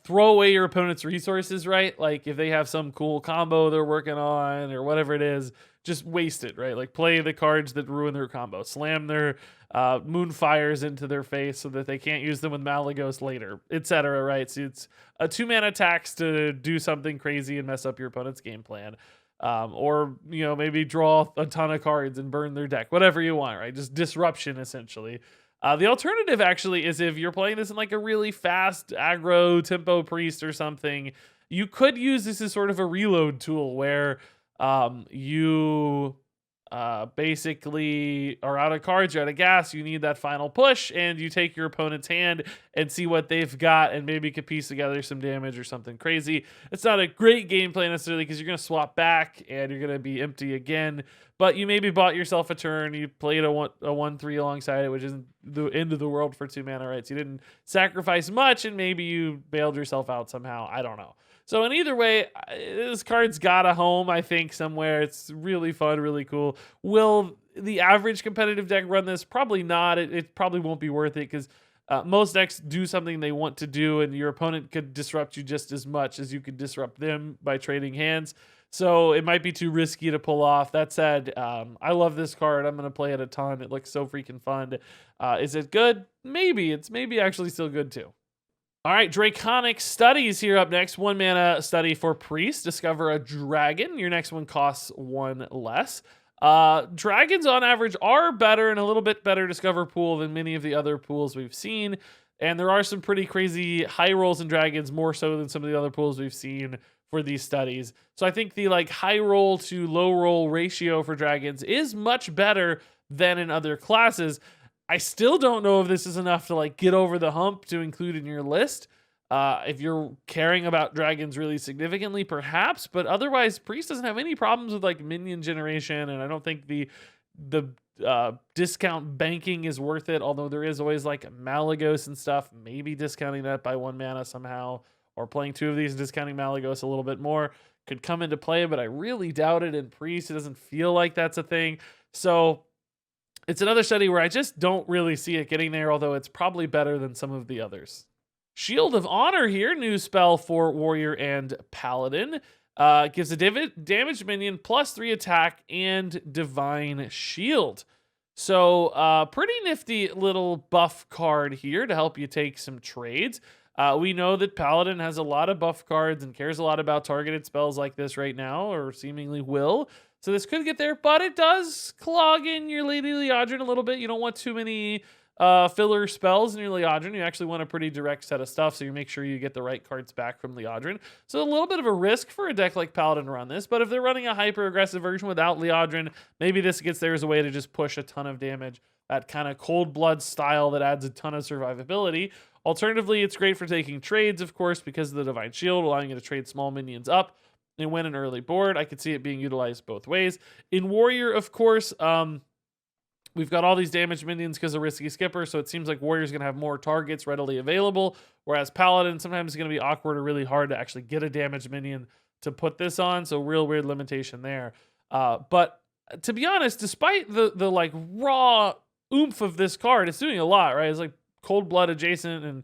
Speaker 1: throw away your opponent's resources, right? Like if they have some cool combo they're working on or whatever it is, just waste it, right? Like play the cards that ruin their combo, slam their Moonfires into their face so that they can't use them with Malagos later, etc., right? So it's a 2 mana tax to do something crazy and mess up your opponent's game plan. Or, you know, maybe draw a ton of cards and burn their deck, whatever you want, right? Just disruption, essentially. The alternative actually is if you're playing this in like a really fast aggro tempo priest or something, you could use this as sort of a reload tool where you basically are out of cards, you're out of gas, you need that final push, and you take your opponent's hand and see what they've got and maybe could piece together some damage or something crazy. It's not a great gameplay necessarily because you're going to swap back and you're going to be empty again, but you maybe bought yourself a turn, you played a 1/3 alongside it, which isn't the end of the world for 2 mana, right? So you didn't sacrifice much and maybe you bailed yourself out somehow. I don't know. So in either way, this card's got a home, I think, somewhere. It's really fun, really cool. Will the average competitive deck run this? Probably not. It probably won't be worth it because most decks do something they want to do, and your opponent could disrupt you just as much as you could disrupt them by trading hands. So it might be too risky to pull off. That said, I love this card. I'm going to play it a ton. It looks so freaking fun. Is it good? Maybe. It's maybe actually still good too. All right, Draconic Studies here up next. 1 mana study for Priest. Discover a dragon. Your next one costs 1 less. Dragons on average are better and a little bit better discover pool than many of the other pools we've seen. And there are some pretty crazy high rolls in dragons, more so than some of the other pools we've seen for these studies. So I think the like high roll to low roll ratio for dragons is much better than in other classes. I still don't know if this is enough to like get over the hump to include in your list. If you're caring about dragons really significantly, perhaps, but otherwise Priest doesn't have any problems with like minion generation, and I don't think the discount banking is worth it, although there is always like Malagos and stuff, maybe discounting that by 1 mana somehow, or playing 2 of these and discounting Malagos a little bit more could come into play, but I really doubt it. In Priest, it doesn't feel like that's a thing. So it's another study where I just don't really see it getting there, although it's probably better than some of the others. Shield of Honor here, new spell for Warrior and Paladin. Gives a damaged minion +3 attack and Divine Shield. So pretty nifty little buff card here to help you take some trades. We know that Paladin has a lot of buff cards and cares a lot about targeted spells like this right now, or seemingly will. So this could get there, but it does clog in your Lady Liadrin a little bit. You don't want too many filler spells in your Liadrin. You actually want a pretty direct set of stuff, so you make sure you get the right cards back from Liadrin. So a little bit of a risk for a deck like Paladin to run this, but if they're running a hyper-aggressive version without Liadrin, maybe this gets there as a way to just push a ton of damage. That kind of cold blood style that adds a ton of survivability. Alternatively, it's great for taking trades, of course, because of the Divine Shield, allowing you to trade small minions up and win an early board. I could see it being utilized both ways. In Warrior, of course, we've got all these damaged minions because of Risky Skipper, so it seems like Warrior's going to have more targets readily available, whereas Paladin sometimes is going to be awkward or really hard to actually get a damaged minion to put this on, so real weird limitation there. But to be honest, despite the like raw oomph of this card, it's doing a lot, right? It's like Cold Blood adjacent and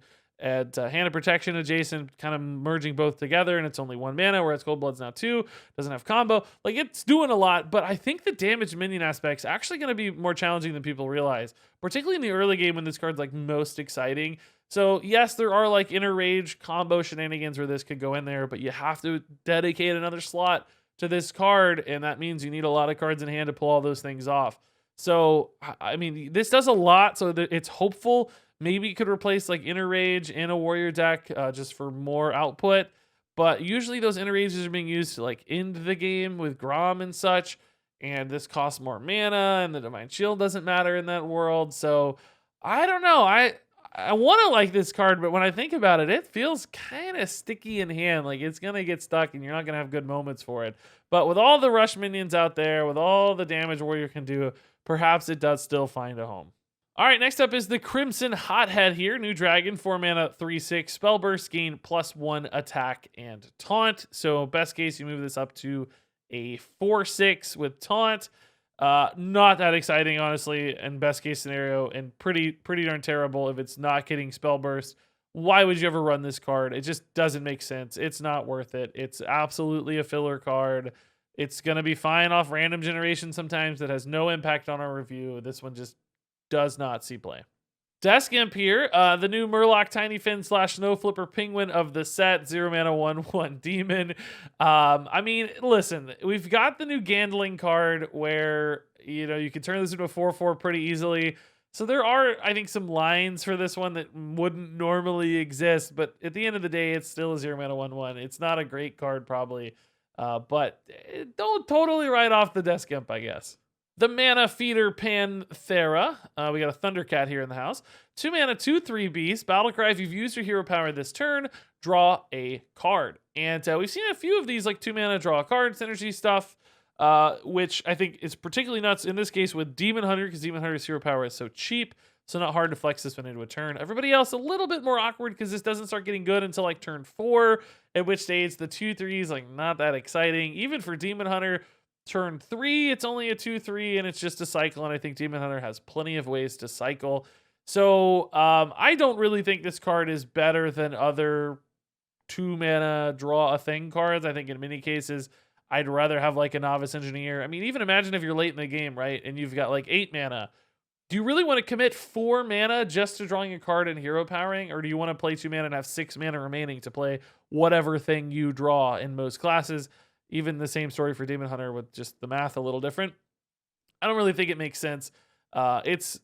Speaker 1: Hand of Protection adjacent, kind of merging both together, and it's only 1 mana, whereas Cold Blood's now 2, doesn't have combo. Like, it's doing a lot, but I think the damage minion aspect's actually going to be more challenging than people realize, particularly in the early game when this card's like most exciting. So yes, there are like inner rage combo shenanigans where this could go in there, but you have to dedicate another slot to this card, and that means you need a lot of cards in hand to pull all those things off. So, I mean, this does a lot, so that it's hopeful. Maybe it could replace like Inner Rage in a Warrior deck just for more output. But usually those Inner Rages are being used to like end the game with Grom and such. And this costs more mana and the Divine Shield doesn't matter in that world. So I don't know. I want to like this card, but when I think about it, it feels kind of sticky in hand. Like it's going to get stuck and you're not going to have good moments for it. But with all the rush minions out there, with all the damage Warrior can do, perhaps it does still find a home. All right, next up is the Crimson Hothead here. New dragon, 4 mana, 3/6. Spell burst, gain +1 attack and taunt. So best case, you move this up to a 4/6 with taunt. Not that exciting, honestly, in best case scenario, and pretty darn terrible if it's not getting spell burst. Why would you ever run this card? It just doesn't make sense. It's not worth it. It's absolutely a filler card. It's going to be fine off random generation sometimes that has no impact on our review. This one just does not see play. Desk Imp here, the new Murloc Tiny Fin / Snow Flipper Penguin of the set, 0 mana 1/1 demon. I mean, listen, we've got the new Gandling card where, you know, you can turn this into a 4/4 pretty easily. So there are, I think, some lines for this one that wouldn't normally exist, but at the end of the day, it's still a 0 mana 1/1. It's not a great card, probably, but don't totally write off the Desk Imp, I guess. The Mana Feeder Panthera. We got a Thundercat here in the house. 2 mana, 2/3 beast. Battlecry, if you've used your hero power this turn, draw a card. And we've seen a few of these, like 2 mana, draw a card, synergy stuff, which I think is particularly nuts in this case with Demon Hunter, because Demon Hunter's hero power is so cheap, so not hard to flex this one into a turn. Everybody else a little bit more awkward because this doesn't start getting good until like turn 4, at which stage the 2/3 is like not that exciting. Even for Demon Hunter, turn 3, it's only a 2/3, and it's just a cycle, and I think Demon Hunter has plenty of ways to cycle. So I don't really think this card is better than other 2 mana draw a thing cards. I think in many cases, I'd rather have like a Novice Engineer. I mean, even imagine if you're late in the game, right, and you've got like 8 mana. Do you really want to commit 4 mana just to drawing a card and hero powering, or do you want to play 2 mana and have 6 mana remaining to play whatever thing you draw in most classes? Even the same story for Demon Hunter with just the math a little different. I don't really think it makes sense. It's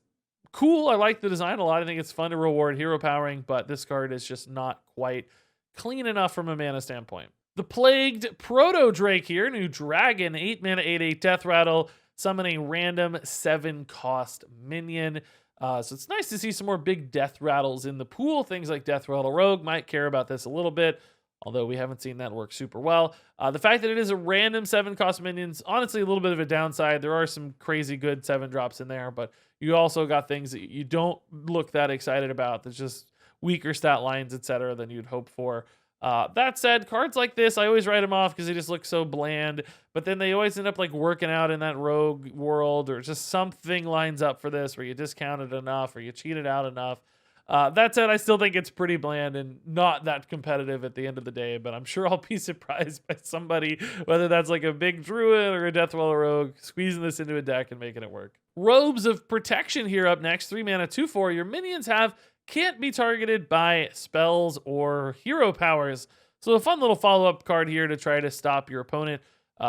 Speaker 1: cool. I like the design a lot. I think it's fun to reward hero powering, but this card is just not quite clean enough from a mana standpoint. The Plagued Proto Drake here, new dragon, 8 mana, 8/8 Death Rattle, summon a random 7-cost minion. So it's nice to see some more big Death Rattles in the pool. Things like Death Rattle Rogue might care about this a little bit, although we haven't seen that work super well. The fact that it is a random 7-cost minions, honestly, a little bit of a downside. There are some crazy good 7-drops in there, but you also got things that you don't look that excited about. There's just weaker stat lines, etc., than you'd hope for. That said, cards like this, I always write them off because they just look so bland, but then they always end up like working out in that rogue world, or just something lines up for this where you discounted enough or you cheated out enough. That said, I still think it's pretty bland and not that competitive at the end of the day, but I'm sure I'll be surprised by somebody, whether that's like a big druid or a Deathwell rogue, squeezing this into a deck and making it work. Robes of Protection here up next, 3 mana, 2/4. Your minions can't be targeted by spells or hero powers. So a fun little follow-up card here to try to stop your opponent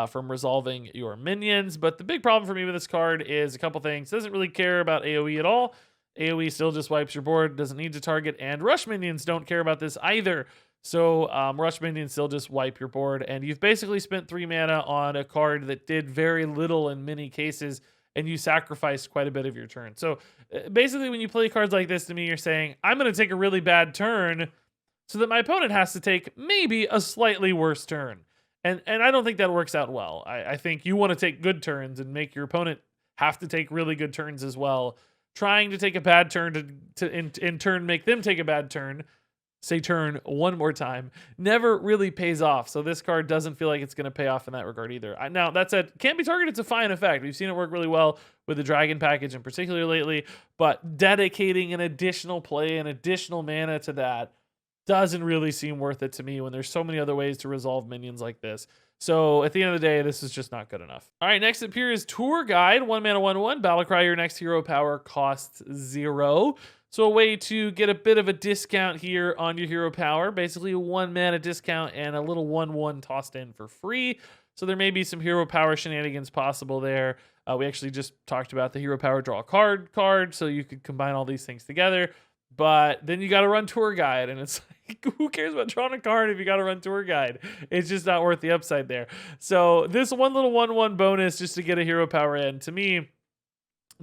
Speaker 1: from resolving your minions. But the big problem for me with this card is a couple things. It doesn't really care about AoE at all. AoE still just wipes your board, doesn't need to target, and rush minions don't care about this either. So rush minions still just wipe your board, and you've basically spent 3 mana on a card that did very little in many cases, and you sacrificed quite a bit of your turn. So basically, when you play cards like this, to me, you're saying, I'm going to take a really bad turn so that my opponent has to take maybe a slightly worse turn. And I don't think that works out well. I think you want to take good turns and make your opponent have to take really good turns as well. Trying to take a bad turn to in turn make them take a bad turn, say turn one more time, never really pays off. So this card doesn't feel like it's going to pay off in that regard either. Now, that said, can't be targeted to fine effect. We've seen it work really well with the Dragon package in particular lately, but dedicating an additional play and additional mana to that doesn't really seem worth it to me when there's so many other ways to resolve minions like this. So at the end of the day, this is just not good enough. All right, next up here is Tour Guide. 1 mana, 1/1. Battlecry, your next hero power costs 0. So a way to get a bit of a discount here on your hero power. Basically a 1 mana discount and a little 1/1 tossed in for free. So there may be some hero power shenanigans possible there. We actually just talked about the hero power draw a card, so you could combine all these things together. But then you got to run Tour Guide, and it's like, who cares about drawing a card if you got to run Tour Guide? It's just not worth the upside there. So this one little 1/1 bonus just to get a hero power in, to me,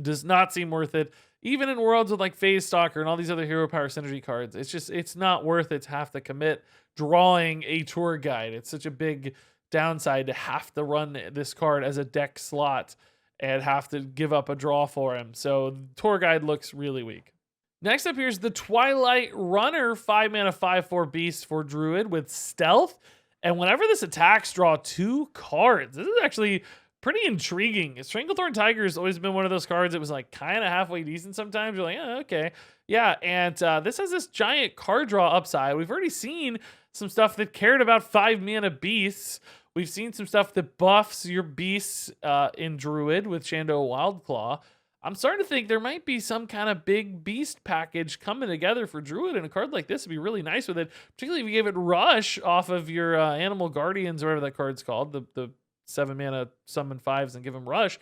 Speaker 1: does not seem worth it. Even in worlds with like Phase Stalker and all these other hero power synergy cards, it's not worth it to have to commit drawing a Tour Guide. It's such a big downside to have to run this card as a deck slot and have to give up a draw for him. So Tour Guide looks really weak. Next up here is the Twilight Runner, 5 mana, 5/4 beast for Druid with Stealth. And whenever this attacks, draw 2 cards. This is actually pretty intriguing. Stranglethorn Tiger has always been one of those cards that was like kind of halfway decent sometimes. You're like, oh, okay. Yeah, and this has this giant card draw upside. We've already seen some stuff that cared about 5 mana beasts. We've seen some stuff that buffs your beasts in Druid with Shando Wildclaw. I'm starting to think there might be some kind of big beast package coming together for Druid, and a card like this would be really nice with it, particularly if you gave it Rush off of your Animal Guardians, or whatever that card's called, the 7 mana summon 5s and give them Rush.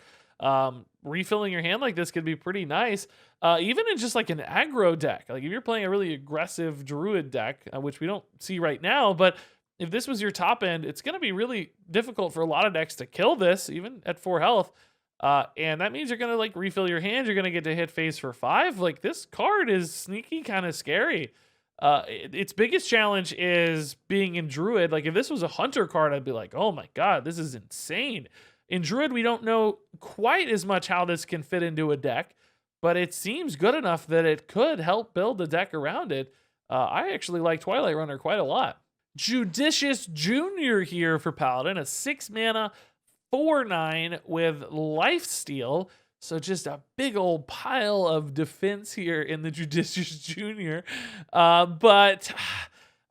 Speaker 1: Refilling your hand like this could be pretty nice, even in just like an aggro deck. Like if you're playing a really aggressive Druid deck, which we don't see right now, but if this was your top end, it's going to be really difficult for a lot of decks to kill this, even at 4 health. And that means you're going to like refill your hand. You're going to get to hit phase for 5. Like this card is sneaky, kind of scary. Its biggest challenge is being in Druid. Like if this was a Hunter card, I'd be like, oh my God, this is insane. In Druid, we don't know quite as much how this can fit into a deck, but it seems good enough that it could help build a deck around it. I actually like Twilight Runner quite a lot. Judicious Junior here for Paladin, a 6 mana, 4/9 with Lifesteal. So just a big old pile of defense here in the Judicious Junior. But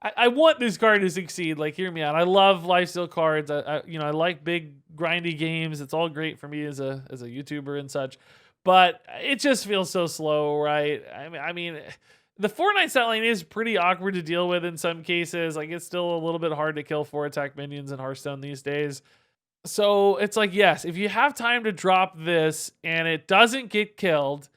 Speaker 1: I want this card to succeed. Like, hear me out. I love Lifesteal cards. I like big grindy games. It's all great for me as a YouTuber and such. But it just feels so slow, right? I mean, the 4/9 stat line is pretty awkward to deal with in some cases. Like, it's still a little bit hard to kill 4-attack minions in Hearthstone these days. So it's like, yes, if you have time to drop this and it doesn't get killed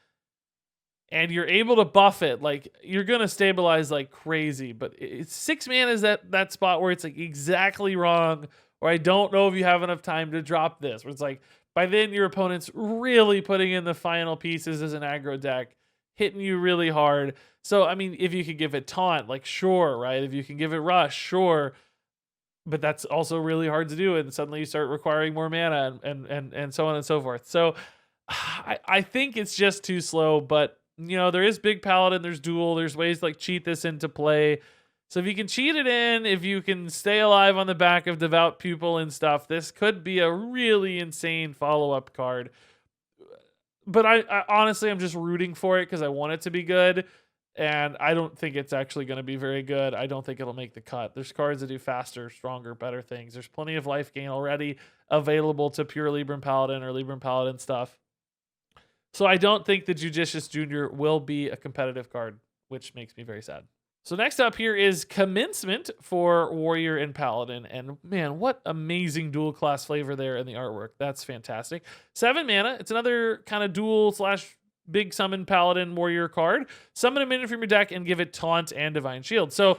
Speaker 1: and you're able to buff it, like you're going to stabilize like crazy. But it's 6 mana is that spot where it's like exactly wrong, or I don't know if you have enough time to drop this, where it's like by then your opponent's really putting in the final pieces as an aggro deck, hitting you really hard. So, I mean, if you could give it Taunt, like sure, right? If you can give it Rush, sure. But that's also really hard to do, and suddenly you start requiring more mana and so on and so forth. So I think it's just too slow, but there is Big Paladin, there's Duel, there's ways to like cheat this into play. So if you can cheat it in, if you can stay alive on the back of Devout Pupil and stuff, this could be a really insane follow-up card. But I honestly, I'm just rooting for it because I want it to be good. And I don't think it's actually going to be very good. I don't think it'll make the cut. There's cards that do faster, stronger, better things. There's plenty of life gain already available to pure Libram Paladin or Libram Paladin stuff. So I don't think the Judicious Junior will be a competitive card, which makes me very sad. So next up here is Commencement for Warrior and Paladin. And man, what amazing dual class flavor there in the artwork. That's fantastic. 7 mana. It's another kind of dual / big summon Paladin Warrior card. Summon a minion from your deck and give it Taunt and Divine Shield. So,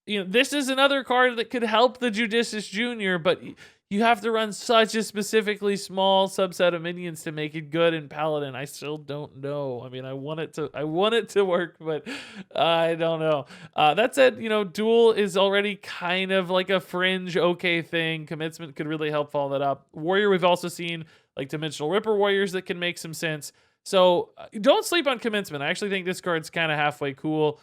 Speaker 1: this is another card that could help the Judicious Junior, but you have to run such a specifically small subset of minions to make it good in Paladin. I still don't know. I mean, I want it to work, but I don't know. That said, duel is already kind of like a fringe okay thing. Commencement could really help follow that up. Warrior, we've also seen like Dimensional Ripper Warriors that can make some sense. So don't sleep on Commencement. I actually think this card's kind of halfway cool.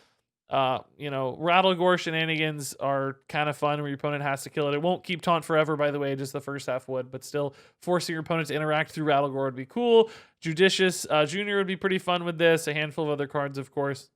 Speaker 1: Rattlegore shenanigans are kind of fun where your opponent has to kill it. It won't keep taunt forever, by the way, just the first half would, but still forcing your opponent to interact through Rattlegore would be cool. Judicious Junior would be pretty fun with this. A handful of other cards, of course,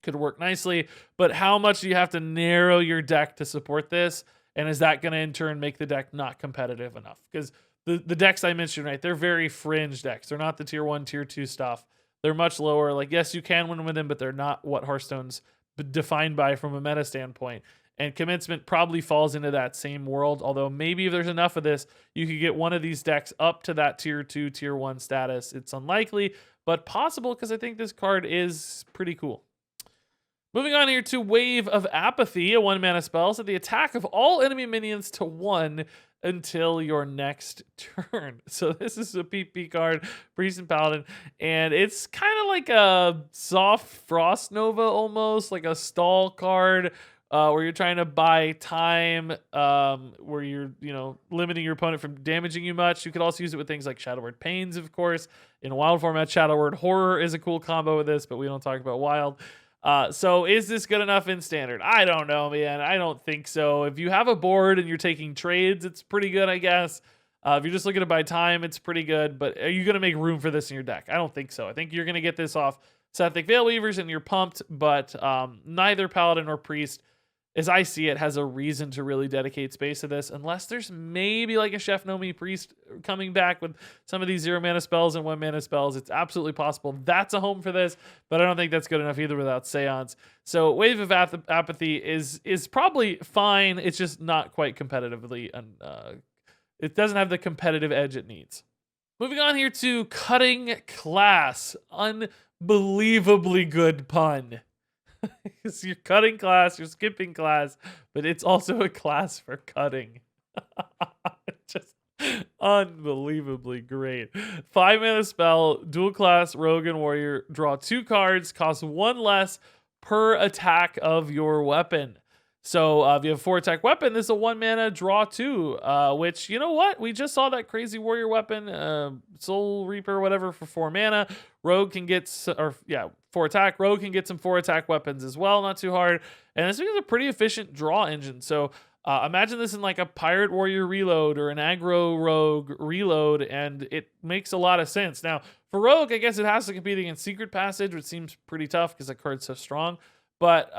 Speaker 1: could work nicely. But how much do you have to narrow your deck to support this? And is that going to in turn make the deck not competitive enough? Because the decks I mentioned, right, they're very fringe decks. They're not the tier 1, tier 2 stuff. They're much lower. Like, yes, you can win with them, but they're not what Hearthstone's defined by from a meta standpoint. And Commencement probably falls into that same world, although maybe if there's enough of this, you could get one of these decks up to that tier 2, tier 1 status. It's unlikely, but possible because I think this card is pretty cool. Moving on here to Wave of Apathy, a 1-mana spell. So the attack of all enemy minions to 1 until your next turn. So this is a PP card, Priest and Paladin, and it's kind of like a soft Frost Nova almost, like a stall card where you're trying to buy time, where you're, limiting your opponent from damaging you much. You could also use it with things like Shadow Word Pains, of course. In Wild format, Shadow Word Horror is a cool combo with this, but we don't talk about Wild. So is this good enough in Standard? I don't know, man. I don't think so. If you have a board and you're taking trades, it's pretty good, I guess. If you're just looking to buy time, it's pretty good. But are you going to make room for this in your deck? I don't think so. I think you're going to get this off Sathic Veilweavers and you're pumped, but neither Paladin or Priest, as I see it, has a reason to really dedicate space to this, unless there's maybe like a Chef Nomi Priest coming back with some of these 0-mana spells and 1-mana spells. It's absolutely possible that's a home for this, but I don't think that's good enough either without Seance. So Wave of Apathy is probably fine. It's just not quite competitively, and it doesn't have the competitive edge it needs. Moving on here to Cutting Class. Unbelievably good pun. You're cutting class, you're skipping class, but it's also a class for cutting. Just unbelievably great. 5-mana spell, dual class, rogue and warrior. Draw 2 cards, cost 1 less per attack of your weapon. So if you have 4 attack weapon, this is a 1-mana draw 2, which, you know what? We just saw that crazy warrior weapon, Soul Reaper, whatever, for 4 mana. Rogue can get, 4 attack. Rogue can get some 4 attack weapons as well, not too hard. And this is a pretty efficient draw engine. So imagine this in like a Pirate Warrior reload or an Aggro Rogue reload, and it makes a lot of sense. Now, for Rogue, I guess it has to compete against Secret Passage, which seems pretty tough because that card's so strong. But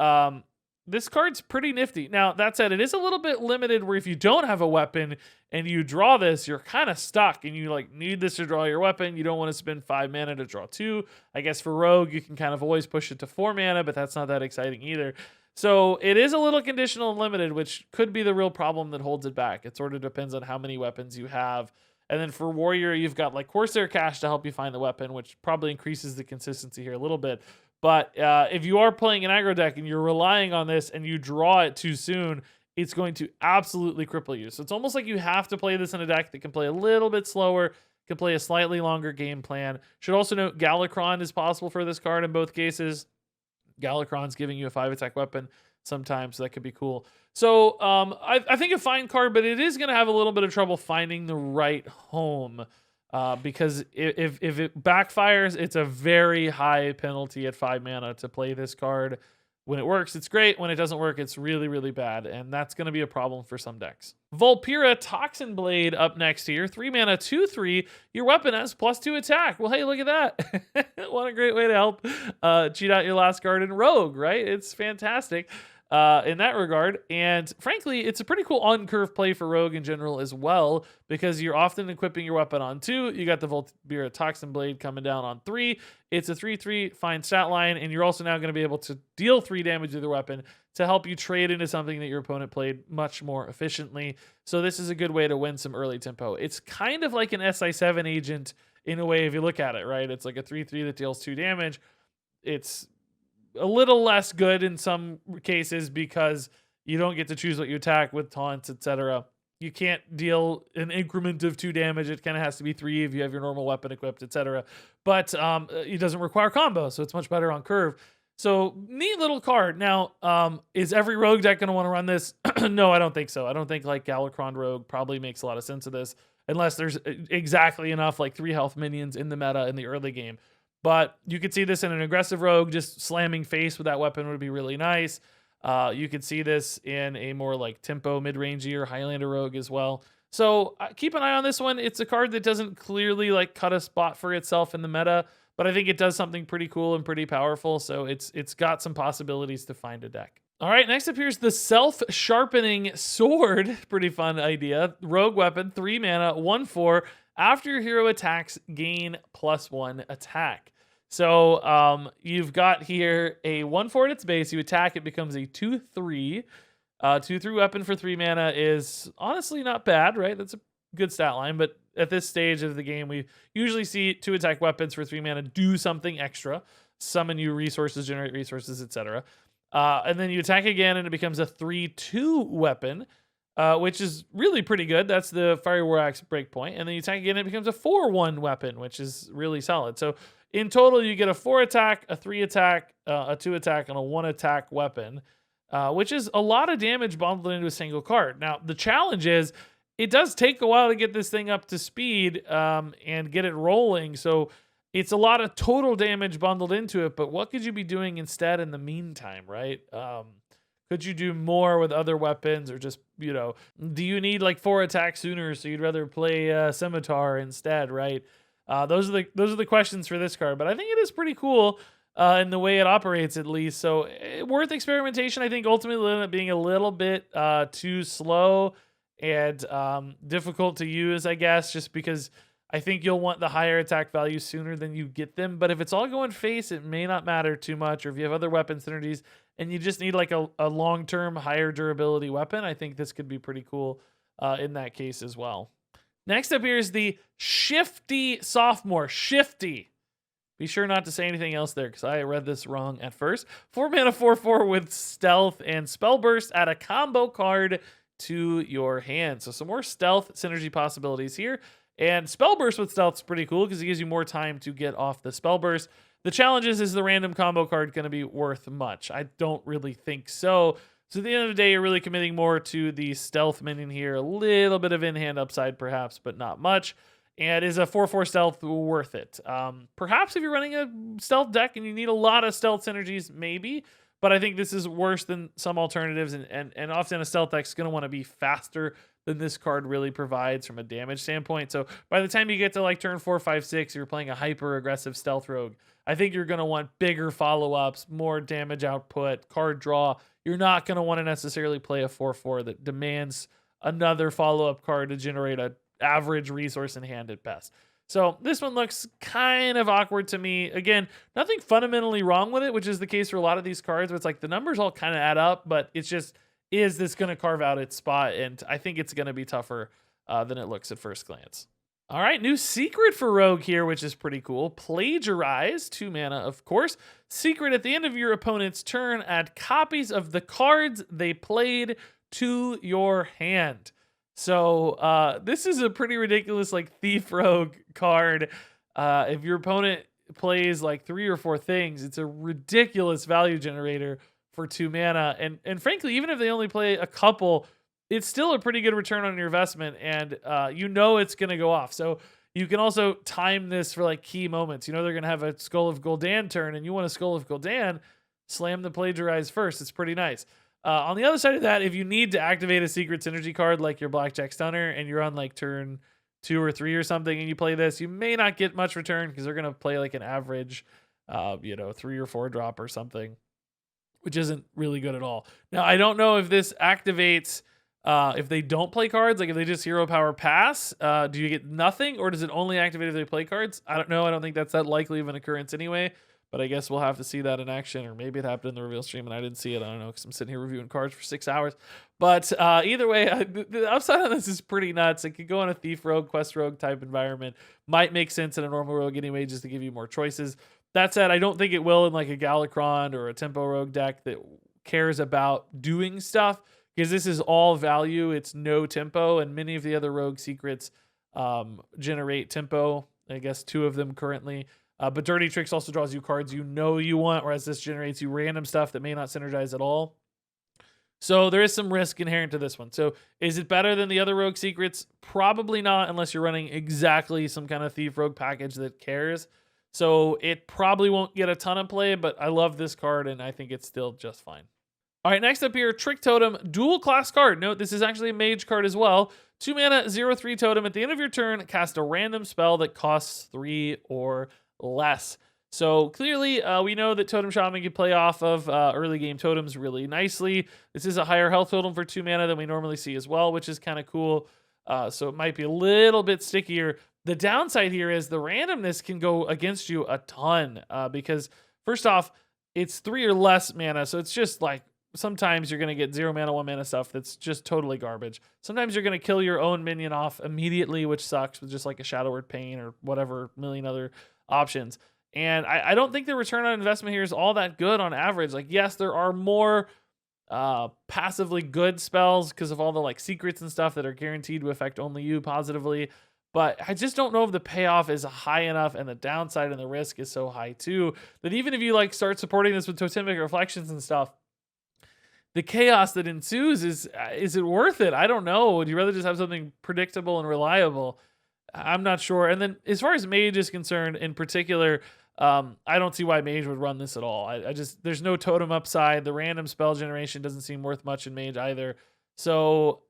Speaker 1: this card's pretty nifty. Now, that said, it is a little bit limited where if you don't have a weapon and you draw this, you're kind of stuck and you need this to draw your weapon. You don't want to spend 5 mana to draw 2. I guess for Rogue, you can kind of always push it to 4 mana, but that's not that exciting either. So it is a little conditional and limited, which could be the real problem that holds it back. It sort of depends on how many weapons you have. And then for Warrior, you've got like Corsair Cache to help you find the weapon, which probably increases the consistency here a little bit. But if you are playing an aggro deck and you're relying on this and you draw it too soon, it's going to absolutely cripple you. So it's almost like you have to play this in a deck that can play a little bit slower, can play a slightly longer game plan. Should also note Galakron is possible for this card in both cases. Galakron's giving you a 5-attack weapon sometimes, so that could be cool. So I think a fine card, but it is going to have a little bit of trouble finding the right home. Because if it backfires, it's a very high penalty at 5 mana to play this card. When it works, it's great. When it doesn't work, it's really, really bad. And that's going to be a problem for some decks. Volpira Toxin Blade up next here. 3 mana, 2/3. Your weapon has +2 attack. Well, hey, look at that. What a great way to help cheat out your last card in Rogue, right? It's fantastic in that regard. And frankly, it's a pretty cool on-curve play for Rogue in general as well, because you're often equipping your weapon on 2. You got the Volpira Toxin Blade coming down on 3. It's a 3/3 fine stat line, and you're also now going to be able to deal 3 damage with your weapon to help you trade into something that your opponent played much more efficiently. So this is a good way to win some early tempo. It's kind of like an SI7 agent in a way if you look at it, right? It's like a 3/3 that deals 2 damage. It's a little less good in some cases because you don't get to choose what you attack with taunts, etc. You can't deal an increment of 2 damage. It kind of has to be 3 if you have your normal weapon equipped, etc. But it doesn't require combo, so it's much better on curve. So neat little card. Now, is every Rogue deck going to want to run this? No, I don't think so. I don't think like Galakron Rogue probably makes a lot of sense of this, unless there's exactly enough like 3 health minions in the meta in the early game. But you could see this in an aggressive Rogue, just slamming face with that weapon would be really nice. You could see this in a more like tempo mid-rangey or Highlander Rogue as well. So keep an eye on this one. It's a card that doesn't clearly like cut a spot for itself in the meta, but I think it does something pretty cool and pretty powerful. So it's got some possibilities to find a deck. All right, next up here's the Self-Sharpening Sword. Pretty fun idea. Rogue weapon, 3 mana, 1/4. After your hero attacks, gain +1 attack. So you've got here a 1/4 at its base. You attack, it becomes a 2/3. 2/3 weapon for 3 mana is honestly not bad, right? That's a good stat line, but at this stage of the game, we usually see 2 attack weapons for 3 mana do something extra. Summon you resources, generate resources, etc. And then you attack again, and it becomes a 3/2 weapon, which is really pretty good. That's the Fire War Axe breakpoint. And then you attack again, and it becomes a 4/1 weapon, which is really solid. So in total, you get a 4 attack, a 3 attack, a 2 attack, and a 1 attack weapon, which is a lot of damage bundled into a single card. Now, the challenge is it does take a while to get this thing up to speed and get it rolling. So it's a lot of total damage bundled into it, but what could you be doing instead in the meantime, right? Could you do more with other weapons, or just, do you need like 4 attacks sooner, so you'd rather play Scimitar instead, right? Those are the questions for this card, but I think it is pretty cool in the way it operates, at least. So worth experimentation. I think ultimately it'll end up being a little bit too slow and difficult to use, I guess, just because I think you'll want the higher attack value sooner than you get them. But if it's all going face, it may not matter too much. Or if you have other weapon synergies and you just need like a long-term higher durability weapon, I think this could be pretty cool in that case as well. Next up here is the Shifty Sophomore. Shifty. Be sure not to say anything else there, because I read this wrong at first. 4 mana, 4/4 with Stealth and Spell Burst. Add a combo card to your hand. So some more Stealth synergy possibilities here. And Spell Burst with Stealth is pretty cool because it gives you more time to get off the Spell Burst. The challenge is the random combo card going to be worth much? I don't really think so. So at the end of the day, you're really committing more to the Stealth minion here. A little bit of in-hand upside perhaps, but not much. And is a 4/4 Stealth worth it? Perhaps if you're running a Stealth deck and you need a lot of Stealth synergies, maybe. But I think this is worse than some alternatives. And often a Stealth deck is going to want to be faster than this card really provides from a damage standpoint. So by the time you get to like turn 4, 5, 6, you're playing a hyper-aggressive Stealth Rogue. I think you're going to want bigger follow-ups, more damage output, card draw. You're not going to want to necessarily play a 4/4 that demands another follow-up card to generate an average resource in hand at best. So this one looks kind of awkward to me. Again, nothing fundamentally wrong with it, which is the case for a lot of these cards where it's like the numbers all kind of add up, but it's just, is this going to carve out its spot? And I think it's going to be tougher than it looks at first glance. All right, new secret for Rogue here, which is pretty cool. Plagiarize, 2 mana, of course. Secret: at the end of your opponent's turn, add copies of the cards they played to your hand. So this is a pretty ridiculous like Thief Rogue card. If your opponent plays like 3 or 4 things, it's a ridiculous value generator for 2 mana. And frankly, even if they only play a couple, it's still a pretty good return on your investment, and it's going to go off. So you can also time this for like key moments. They're going to have a Skull of Gul'dan turn, and you want a Skull of Gul'dan. slam the plagiarize first. It's pretty nice. On the other side of that, if you need to activate a secret synergy card like your Blackjack Stunner and you're on like turn 2 or 3 or something and you play this, you may not get much return because they're going to play like an average, 3 or 4 drop or something, which isn't really good at all. Now, I don't know if this activates if they don't play cards, like if they just hero power pass, do you get nothing, or does it only activate if they play cards? I don't know. I don't think that's that likely of an occurrence anyway, but I guess we'll have to see that in action, or maybe it happened in the reveal stream and I didn't see it. I don't know, because I'm sitting here reviewing cards for 6 hours. But either way, the upside on this is pretty nuts. It could go in a Thief Rogue, Quest Rogue type environment. Might make sense in a normal rogue anyway, just to give you more choices. That said, I don't think it will in like a Galakron or a Tempo Rogue deck that cares about doing stuff, because this is all value. It's no tempo, and many of the other rogue secrets generate tempo. I guess 2 of them currently. But Dirty Tricks also draws you cards you want, whereas this generates you random stuff that may not synergize at all. So there is some risk inherent to this one. So is it better than the other rogue secrets? Probably not, unless you're running exactly some kind of Thief Rogue package that cares. So it probably won't get a ton of play, but I love this card, and I think it's still just fine. All right, next up here, Trick Totem, dual class card. Note, this is actually a mage card as well. 2 mana, 0/3 totem. At the end of your turn, cast a random spell that costs 3 or less. So clearly, we know that Totem Shaman can play off of early game totems really nicely. This is a higher health totem for 2 mana than we normally see as well, which is kind of cool. So it might be a little bit stickier. The downside here is the randomness can go against you a ton because, first off, it's 3 or less mana. So it's just like, sometimes you're going to get 0 mana, 1 mana stuff that's just totally garbage. Sometimes you're going to kill your own minion off immediately, which sucks, with just like a Shadow Word Pain or whatever million other options. And I don't think the return on investment here is all that good on average. Like, yes, there are more passively good spells because of all the like secrets and stuff that are guaranteed to affect only you positively. But I just don't know if the payoff is high enough, and the downside and the risk is so high too, that even if you like start supporting this with totemic reflections and stuff, the chaos that ensues is it worth it? I don't know. Would you rather just have something predictable and reliable? I'm not sure. And then as far as Mage is concerned in particular, I don't see why Mage would run this at all. I just, there's no totem upside. The random spell generation doesn't seem worth much in Mage either. So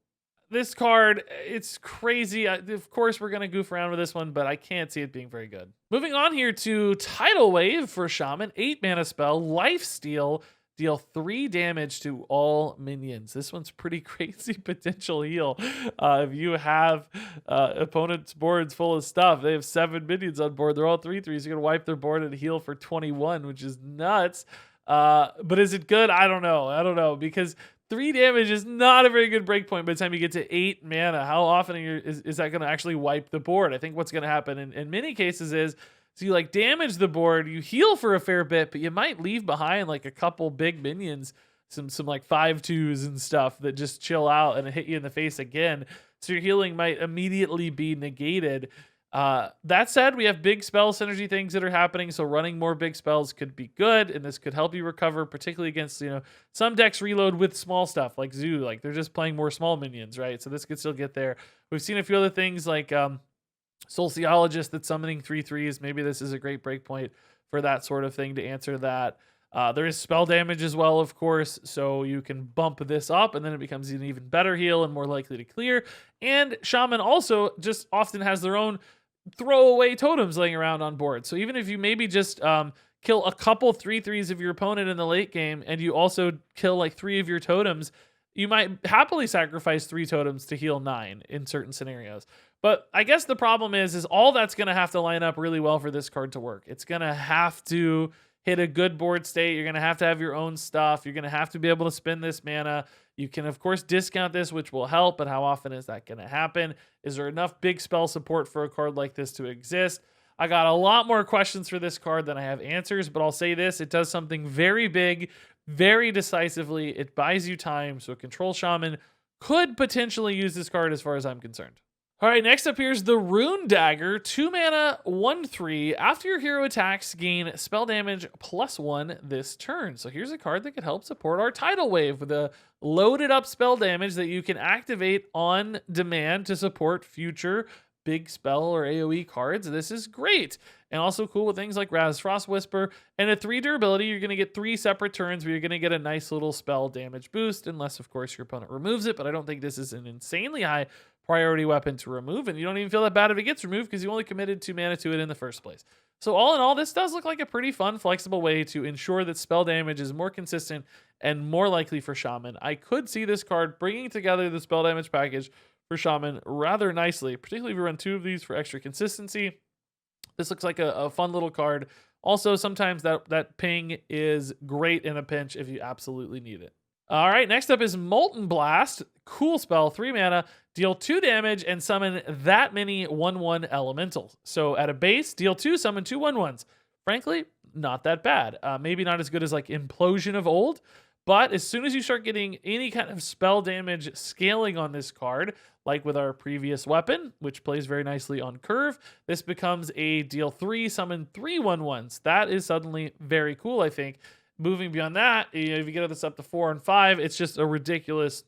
Speaker 1: this card, it's crazy. Of course, we're going to goof around with this one, but I can't see it being very good. Moving on here to Tidal Wave for Shaman. 8 mana spell, Lifesteal. Deal 3 damage to all minions. This one's pretty crazy potential heal. If you have opponent's boards full of stuff, they have 7 minions on board. They're all 3/3s. You're going to wipe their board and heal for 21, which is nuts. But is it good? I don't know. Because 3 damage is not a very good breakpoint by the time you get to 8 mana. How often is that going to actually wipe the board? I think what's going to happen in many cases is, so you like damage the board, you heal for a fair bit, but you might leave behind like a couple big minions, some like 5/2s and stuff that just chill out and hit you in the face again. So your healing might immediately be negated. That said, we have big spell synergy things that are happening, so running more big spells could be good, and this could help you recover, particularly against, some decks reload with small stuff like Zoo, like they're just playing more small minions, right? So this could still get there. We've seen a few other things like Sociologist that's summoning 3/3s. Maybe this is a great breakpoint for that sort of thing to answer that. There is spell damage as well, of course, so you can bump this up, and then it becomes an even better heal and more likely to clear. And Shaman also just often has their own throwaway totems laying around on board. So even if you maybe just kill a couple 3/3s of your opponent in the late game, and you also kill like 3 of your totems, you might happily sacrifice 3 totems to heal 9 in certain scenarios. But I guess the problem is all that's going to have to line up really well for this card to work. It's going to have to hit a good board state. You're going to have your own stuff. You're going to have to be able to spend this mana. You can, of course, discount this, which will help, but how often is that going to happen? Is there enough big spell support for a card like this to exist? I got a lot more questions for this card than I have answers, but I'll say this. It does something very big, very decisively. It buys you time, so Control Shaman could potentially use this card as far as I'm concerned. All right, next up here is the Rune Dagger. 2 mana, 1/3. After your hero attacks, gain spell damage +1 this turn. So here's a card that could help support our Tidal Wave with a loaded up spell damage that you can activate on demand to support future big spell or AoE cards, this is great. And also cool with things like Raz Frost Whisper. And a 3 durability, you're going to get 3 separate turns where you're going to get a nice little spell damage boost, unless, of course, your opponent removes it. But I don't think this is an insanely high priority weapon to remove. And you don't even feel that bad if it gets removed because you only committed 2 mana to it in the first place. So all in all, this does look like a pretty fun, flexible way to ensure that spell damage is more consistent and more likely for Shaman. I could see this card bringing together the spell damage package for Shaman rather nicely, particularly if you run 2 of these for extra consistency. This looks like a fun little card. Also, sometimes that ping is great in a pinch if you absolutely need it. All right, next up is Molten Blast. Cool spell, 3 mana, deal 2 damage, and summon that many 1/1 elementals. So at a base, deal 2, summon 2 1/1s. Frankly, not that bad. Maybe not as good as like Implosion of old, but as soon as you start getting any kind of spell damage scaling on this card, like with our previous weapon, which plays very nicely on curve, this becomes a deal 3, summon 3 1/1s. That is suddenly very cool, I think. Moving beyond that, if you get this up to 4 and 5, it's just a ridiculous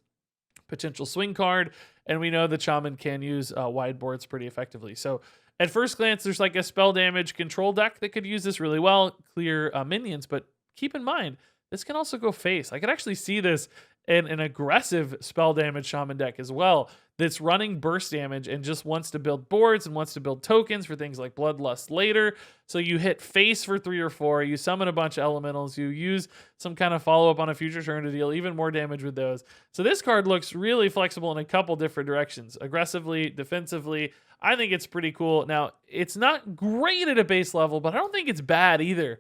Speaker 1: potential swing card. And we know that Shaman can use wide boards pretty effectively. So at first glance, there's like a spell damage control deck that could use this really well, clear minions. But keep in mind, this can also go face. I could actually see this in an aggressive spell damage Shaman deck as well, that's running burst damage and just wants to build boards and wants to build tokens for things like Bloodlust later. So you hit face for 3 or 4, you summon a bunch of elementals, you use some kind of follow-up on a future turn to deal even more damage with those. So this card looks really flexible in a couple different directions, aggressively, defensively. I think it's pretty cool. Now, it's not great at a base level, but I don't think it's bad either.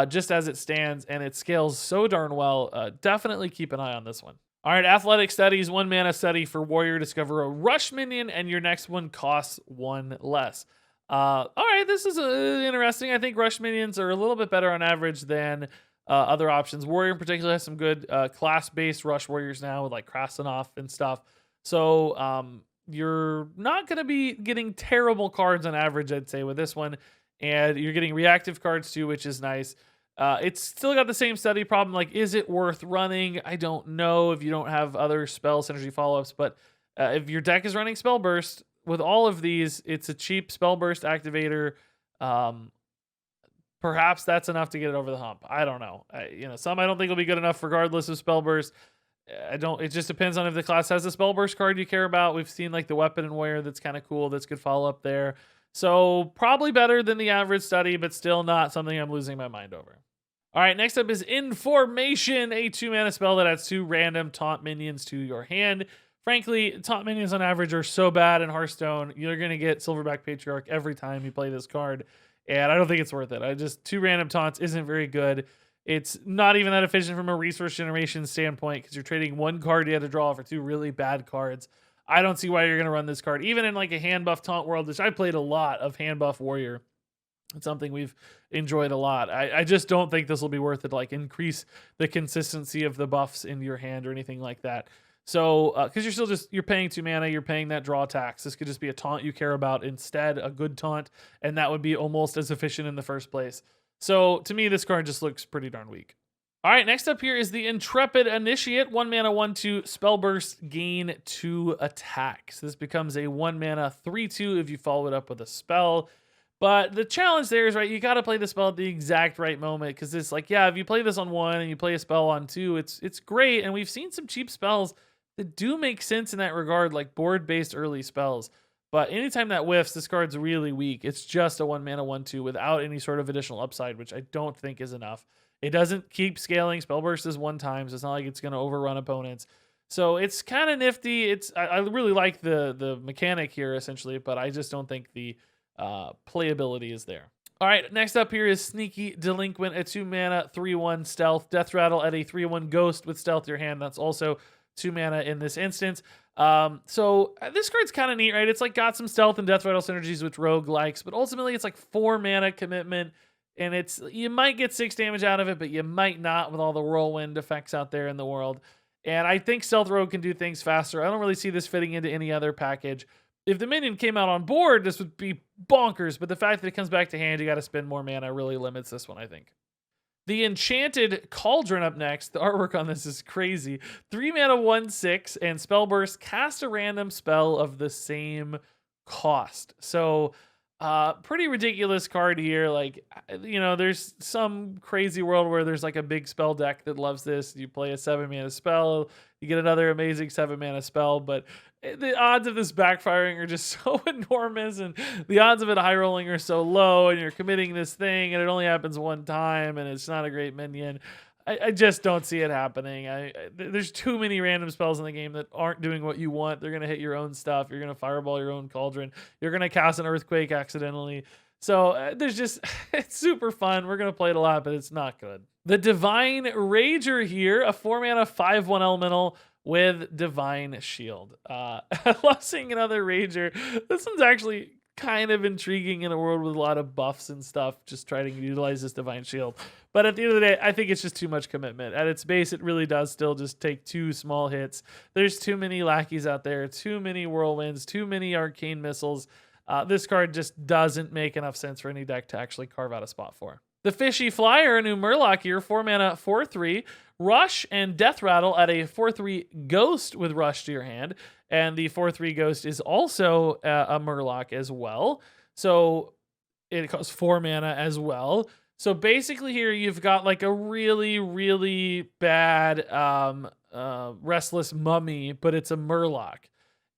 Speaker 1: Just as it stands, and it scales so darn well. Definitely keep an eye on this one. All right, Athletic Studies, 1 mana study for Warrior. Discover a Rush minion, and your next one costs 1 less. All right, this is interesting. I think Rush minions are a little bit better on average than other options. Warrior in particular has some good class-based Rush Warriors now with like Krasinov and stuff. So you're not going to be getting terrible cards on average, I'd say, with this one. And you're getting reactive cards too, which is nice. It's still got the same study problem. Like, is it worth running? I don't know if you don't have other spell synergy follow-ups. But if your deck is running Spell Burst, with all of these, it's a cheap Spell Burst activator. Perhaps that's enough to get it over the hump. I don't know. Some I don't think will be good enough regardless of Spell Burst. It just depends on if the class has a Spell Burst card you care about. We've seen like the Weapon and Warrior that's kind of cool. That's good follow-up there. So probably better than the average study, but still not something I'm losing my mind over. All right, next up is Information, a 2 mana spell that adds 2 random taunt minions to your hand. Frankly, taunt minions on average are so bad in Hearthstone. You're going to get Silverback Patriarch every time you play this card, and I don't think it's worth it. 2 random taunts isn't very good. It's not even that efficient from a resource generation standpoint because you're trading 1 card you had to draw for 2 really bad cards. I don't see why you're going to run this card. Even in like a hand buff taunt world, which I played a lot of hand buff warrior. It's something we've enjoyed a lot. I just don't think this will be worth it to like increase the consistency of the buffs in your hand or anything like that. So, because you're still you're paying 2 mana, you're paying that draw tax. This could just be a taunt you care about instead, a good taunt, and that would be almost as efficient in the first place. So to me, this card just looks pretty darn weak. All right, next up here is the Intrepid Initiate. 1 mana, 1/2, spell burst, gain 2 attacks. This becomes a 1 mana, 3/2 if you follow it up with a spell. But the challenge there is, right, you got to play the spell at the exact right moment because it's like, yeah, if you play this on 1 and you play a spell on 2, it's great. And we've seen some cheap spells that do make sense in that regard, like board-based early spells. But anytime that whiffs, this card's really weak. It's just a 1 mana, 1/2 without any sort of additional upside, which I don't think is enough. It doesn't keep scaling. Spell burst is 1 time, so it's not like it's going to overrun opponents. So it's kind of nifty. I really like the mechanic here, essentially, but I just don't think the playability is there. All right, next up here is Sneaky Delinquent, a 2 mana, 3/1 stealth. Death Rattle at a 3/1 ghost with stealth to your hand. That's also 2 mana in this instance. So this card's kind of neat, right? It's like got some stealth and Death Rattle synergies with rogue likes, but ultimately it's like 4 mana commitment. And you might get 6 damage out of it, but you might not with all the whirlwind effects out there in the world. And I think Stealth Rogue can do things faster. I don't really see this fitting into any other package. If the minion came out on board, this would be bonkers. But the fact that it comes back to hand, you got to spend more mana really limits this one, I think. The Enchanted Cauldron up next. The artwork on this is crazy. 3 mana, 1/6, and spell burst. Cast a random spell of the same cost. So pretty ridiculous card here. Like, there's some crazy world where there's like a big spell deck that loves this. You play a 7-mana spell, you get another amazing 7-mana spell, but the odds of this backfiring are just so enormous, and the odds of it high rolling are so low, and you're committing this thing and it only happens one time and it's not a great minion. I just don't see it happening. There's too many random spells in the game that aren't doing what you want. They're going to hit your own stuff. You're going to fireball your own cauldron. You're going to cast an earthquake accidentally. So there's just, it's super fun. We're going to play it a lot, but it's not good. The Divine Rager here, a 4-mana 5/1 elemental with Divine Shield. I love seeing another Rager. This one's actually kind of intriguing in a world with a lot of buffs and stuff, just trying to utilize this Divine Shield. But at the end of the day, I think it's just too much commitment. At its base, it really does still just take 2 small hits. There's too many lackeys out there, too many whirlwinds, too many arcane missiles. This card just doesn't make enough sense for any deck to actually carve out a spot for. The Fishy Flyer, a new Murloc here, 4-mana 4/3, Rush and Death Rattle at a 4/3 Ghost with Rush to your hand. And the 4/3 Ghost is also a Murloc as well. So it costs 4 mana as well. So basically here you've got like a really, really bad Restless Mummy, but it's a Murloc.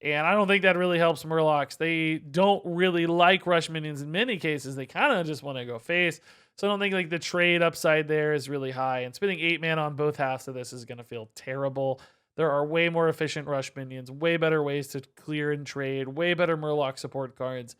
Speaker 1: And I don't think that really helps Murlocs. They don't really like rush minions in many cases. They kind of just want to go face. So I don't think like the trade upside there is really high. And spending 8 mana on both halves of this is going to feel terrible. There are way more efficient rush minions, way better ways to clear and trade, way better Murloc support cards.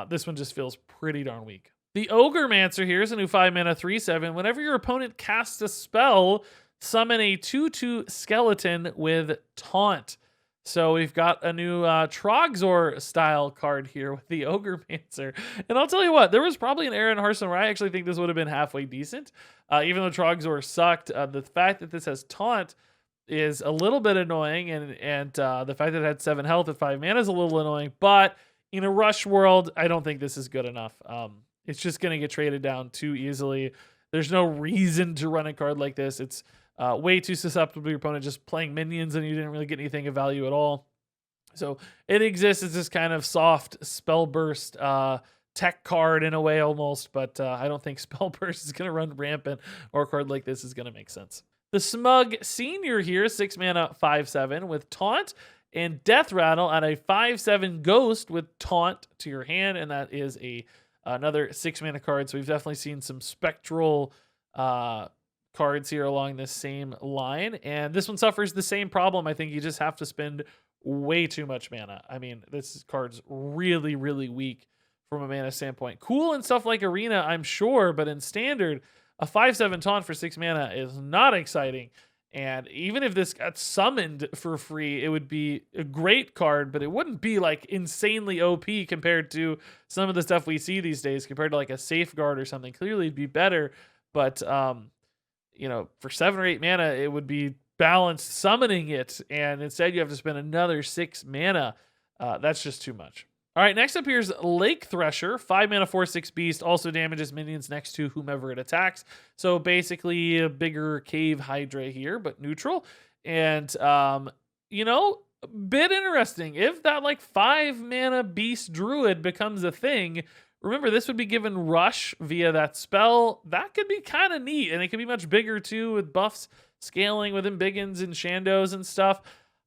Speaker 1: This one just feels pretty darn weak. The Ogremancer here is a new 5-mana 3/7. Whenever your opponent casts a spell, summon a 2/2 skeleton with Taunt. So we've got a new Trogzor style card here with the Ogremancer. And I'll tell you what, there was probably an era in Hearthstone where I actually think this would have been halfway decent. Even though Trogzor sucked, the fact that this has Taunt is a little bit annoying, and the fact that it had 7 health at 5 mana is a little annoying. But in a rush world, I don't think this is good enough. It's just going to get traded down too easily. There's no reason to run a card like this. It's way too susceptible to your opponent just playing minions and you didn't really get anything of value at all. So it exists as this kind of soft spell burst tech card in a way almost, but I don't think spell burst is going to run rampant or a card like this is going to make sense. The Smug Senior here, 6 mana 5/7 with Taunt and Death Rattle at a 5/7 Ghost with Taunt to your hand, and that is another 6 mana card. So we've definitely seen some spectral cards here along this same line, and this one suffers the same problem. I think you just have to spend way too much mana. I mean, this card's really, really weak from a mana standpoint. Cool and stuff like Arena, I'm sure, but in Standard, a 5/7 Taunt for 6 mana is not exciting. And even if this got summoned for free, it would be a great card, but it wouldn't be like insanely OP compared to some of the stuff we see these days, compared to like a Safeguard or something. Clearly it'd be better, but for 7 or 8 mana, it would be balanced summoning it, and instead you have to spend another 6 mana. That's just too much. All right, next up here is Lake Thresher, 5 mana 4/6 beast, also damages minions next to whomever it attacks. So basically a bigger cave hydra here, but neutral. And bit interesting. If that like 5 mana beast druid becomes a thing, remember this would be given rush via that spell. That could be kind of neat, and it could be much bigger too with buffs scaling with Embiggens and Shandos and stuff.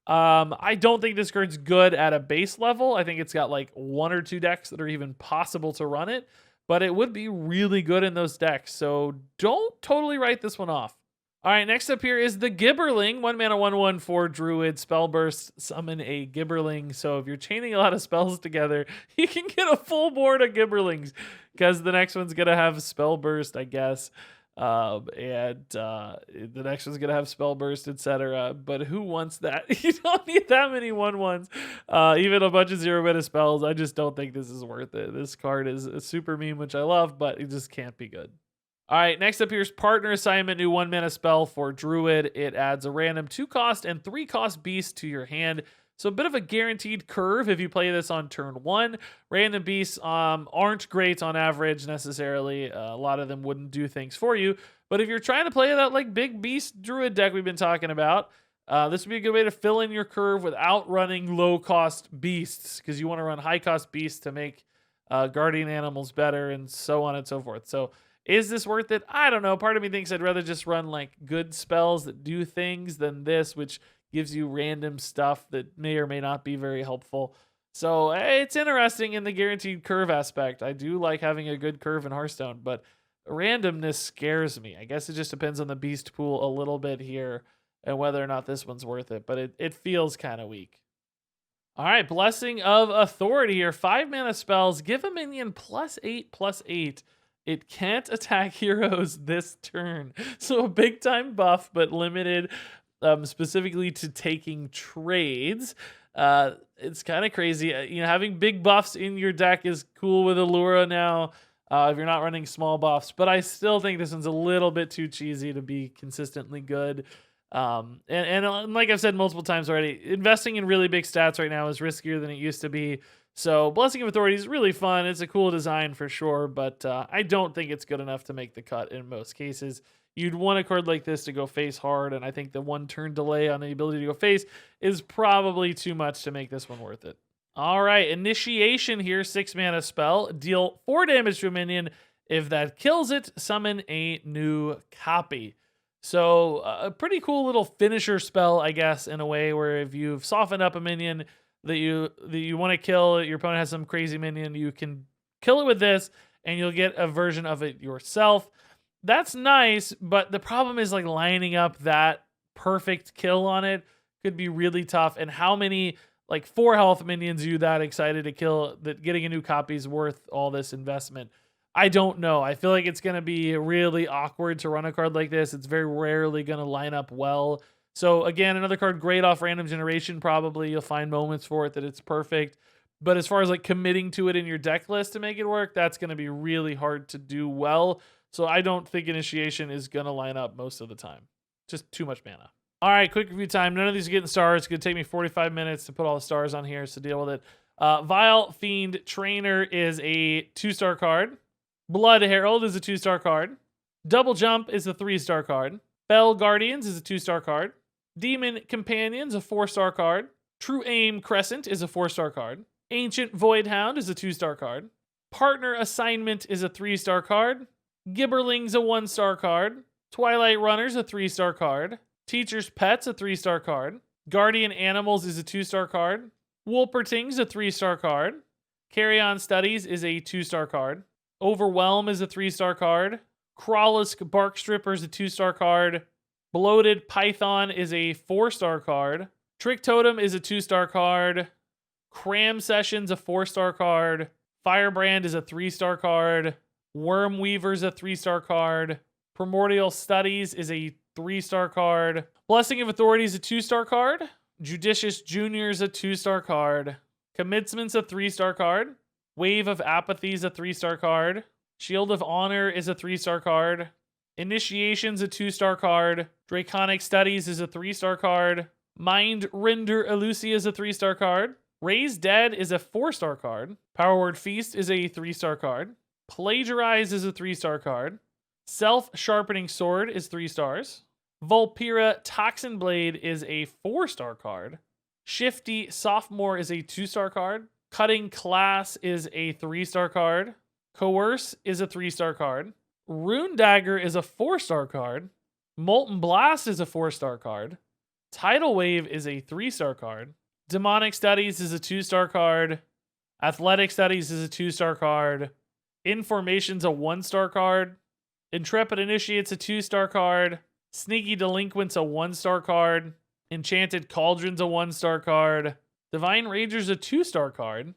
Speaker 1: I don't think this card's good at a base level. I think it's got like 1 or 2 decks that are even possible to run it, but it would be really good in those decks. So don't totally write this one off. All right, next up here is the Gibberling, 1 mana 1/1 for Druid, spell burst, summon a Gibberling. So if you're chaining a lot of spells together, you can get a full board of Gibberlings because the next one's gonna have spell burst, I guess. The next one's gonna have spell burst, etc. But who wants that? You don't need that many 1/1s. Even a bunch of 0 mana spells. I just don't think this is worth it. This card is a super meme, which I love, but it just can't be good. All right, next up here's Partner Assignment, new 1 mana spell for Druid. It adds a random 2-cost and 3-cost beast to your hand. So a bit of a guaranteed curve if you play this on turn 1. Random beasts aren't great on average necessarily. A lot of them wouldn't do things for you. But if you're trying to play that like big beast druid deck we've been talking about, This would be a good way to fill in your curve without running low-cost beasts, because you want to run high-cost beasts to make guardian animals better and so on and so forth. So is this worth it? I don't know. Part of me thinks I'd rather just run like good spells that do things than this, which gives you random stuff that may or may not be very helpful. So it's interesting in the guaranteed curve aspect. I do like having a good curve in Hearthstone, but randomness scares me. I guess it just depends on the beast pool a little bit here and whether or not this one's worth it, but it feels kind of weak. All right, Blessing of Authority here. 5 mana spells. Give a minion +8/+8. It can't attack heroes this turn. So a big time buff, but limited specifically to taking trades. It's kind of crazy. Having big buffs in your deck is cool with Allura now if you're not running small buffs, but I still think this one's a little bit too cheesy to be consistently good. And like I've said multiple times already, investing in really big stats right now is riskier than it used to be. So Blessing of Authority is really fun. It's a cool design for sure, but I don't think it's good enough to make the cut in most cases. You'd want a card like this to go face hard, and I think the 1 turn delay on the ability to go face is probably too much to make this one worth it. All right, Initiation here, 6 mana spell. Deal 4 damage to a minion. If that kills it, summon a new copy. So a pretty cool little finisher spell, I guess, in a way, where if you've softened up a minion that you want to kill, your opponent has some crazy minion, you can kill it with this, and you'll get a version of it yourself. That's nice, but the problem is like lining up that perfect kill on it could be really tough. And how many like 4 health minions are you that excited to kill that getting a new copy is worth all this investment? I don't know. I feel like it's going to be really awkward to run a card like this. It's very rarely going to line up well. So again, another card great off random generation, probably. You'll find moments for it that it's perfect. But as far as like committing to it in your deck list to make it work, that's going to be really hard to do well. So I don't think Initiation is going to line up most of the time. Just too much mana. All right, quick review time. None of these are getting stars. It's going to take me 45 minutes to put all the stars on here, so deal with it. Vile Fiend Trainer is a 2-star card. Blood Herald is a 2-star card. Double Jump is a 3-star card. Fel Guardians is a 2-star card. Demon Companions, a 4-star card. True Aim Crescent is a 4-star card. Ancient Voidhound is a 2-star card. Partner Assignment is a 3-star card. Gibberling's a 1-star card. Twilight Runner's a 3-star card. Teacher's Pet's a 3-star card. Guardian Animals is a 2-star card. Wolperting's a 3-star card. Carry On Studies is a 2-star card. Overwhelm is a 3-star card. Crawlisk Barkstripper is a 2-star card. Bloated Python is a 4-star card. Trick Totem is a 2-star card. Cram Session's a 4-star card. Firebrand is a 3-star card. Wormweaver's a 3-star card. Primordial Studies is a 3-star card. Blessing of Authority is a 2-star card. Judicious Junior is a 2-star card. Commencement's a 3-star card. Wave of Apathy is a 3-star card. Shield of Honor is a 3-star card. Initiation's a 2-star card. Draconic Studies is a 3-star card. Mind Renderelusia is a 3-star card. Reys Dead is a 4-star card. Power Word Feast is a 3-star card. Plagiarize is a 3-star card. Self-sharpening Sword is 3 stars. Volpira Toxin Blade is a 4-star card. Shifty Sophomore is a 2-star card. Cutting Class is a 3-star card. Coerce is a 3-star card. Rune Dagger is a 4-star card. Molten Blast is a 4-star card. Tidal Wave is a 3-star card. Demonic Studies is a 2-star card. Athletic Studies is a 2-star card. Information's a 1-star card. Intrepid Initiate's a 2-star card. Sneaky Delinquent's a 1-star card. Enchanted Cauldron's a 1-star card. Divine Rager's a 2-star card.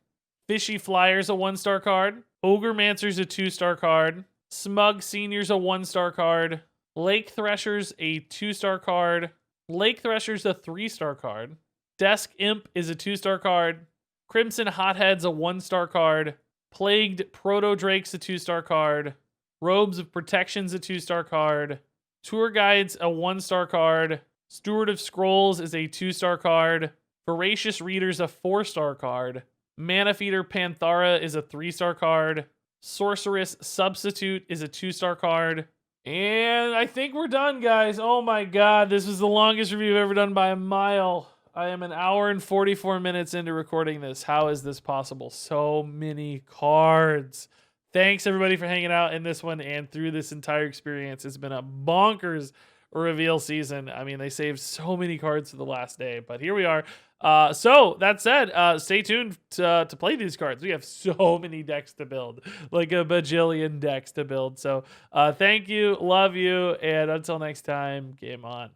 Speaker 1: Fishy Flyer's a 1-star card. Ogre Mancer's a 2-star card. Smug Senior's a 1-star card. Lake Thresher's a 2-star card. Lake Thresher's a 3-star card. Desk Imp is a 2-star card. Crimson Hothead's a 1-star card. Plagued Proto Drake's a 2-star card. Robes of Protection's a 2-star card. Tour Guide's a 1-star card. Steward of Scrolls is a 2-star card. Voracious Reader's a 4-star card. Mana Feeder Panthara is a 3-star card. Sorceress Substitute is a 2-star card. And I think we're done, guys. Oh my god, this was the longest review I've ever done by a mile. I am an hour and 44 minutes into recording this. How is this possible? So many cards. Thanks everybody for hanging out in this one and through this entire experience. It's been a bonkers reveal season. I mean, they saved so many cards for the last day, but here we are. So that said, stay tuned to play these cards. We have so many decks to build, like a bajillion decks to build. So thank you, love you, and until next time, game on.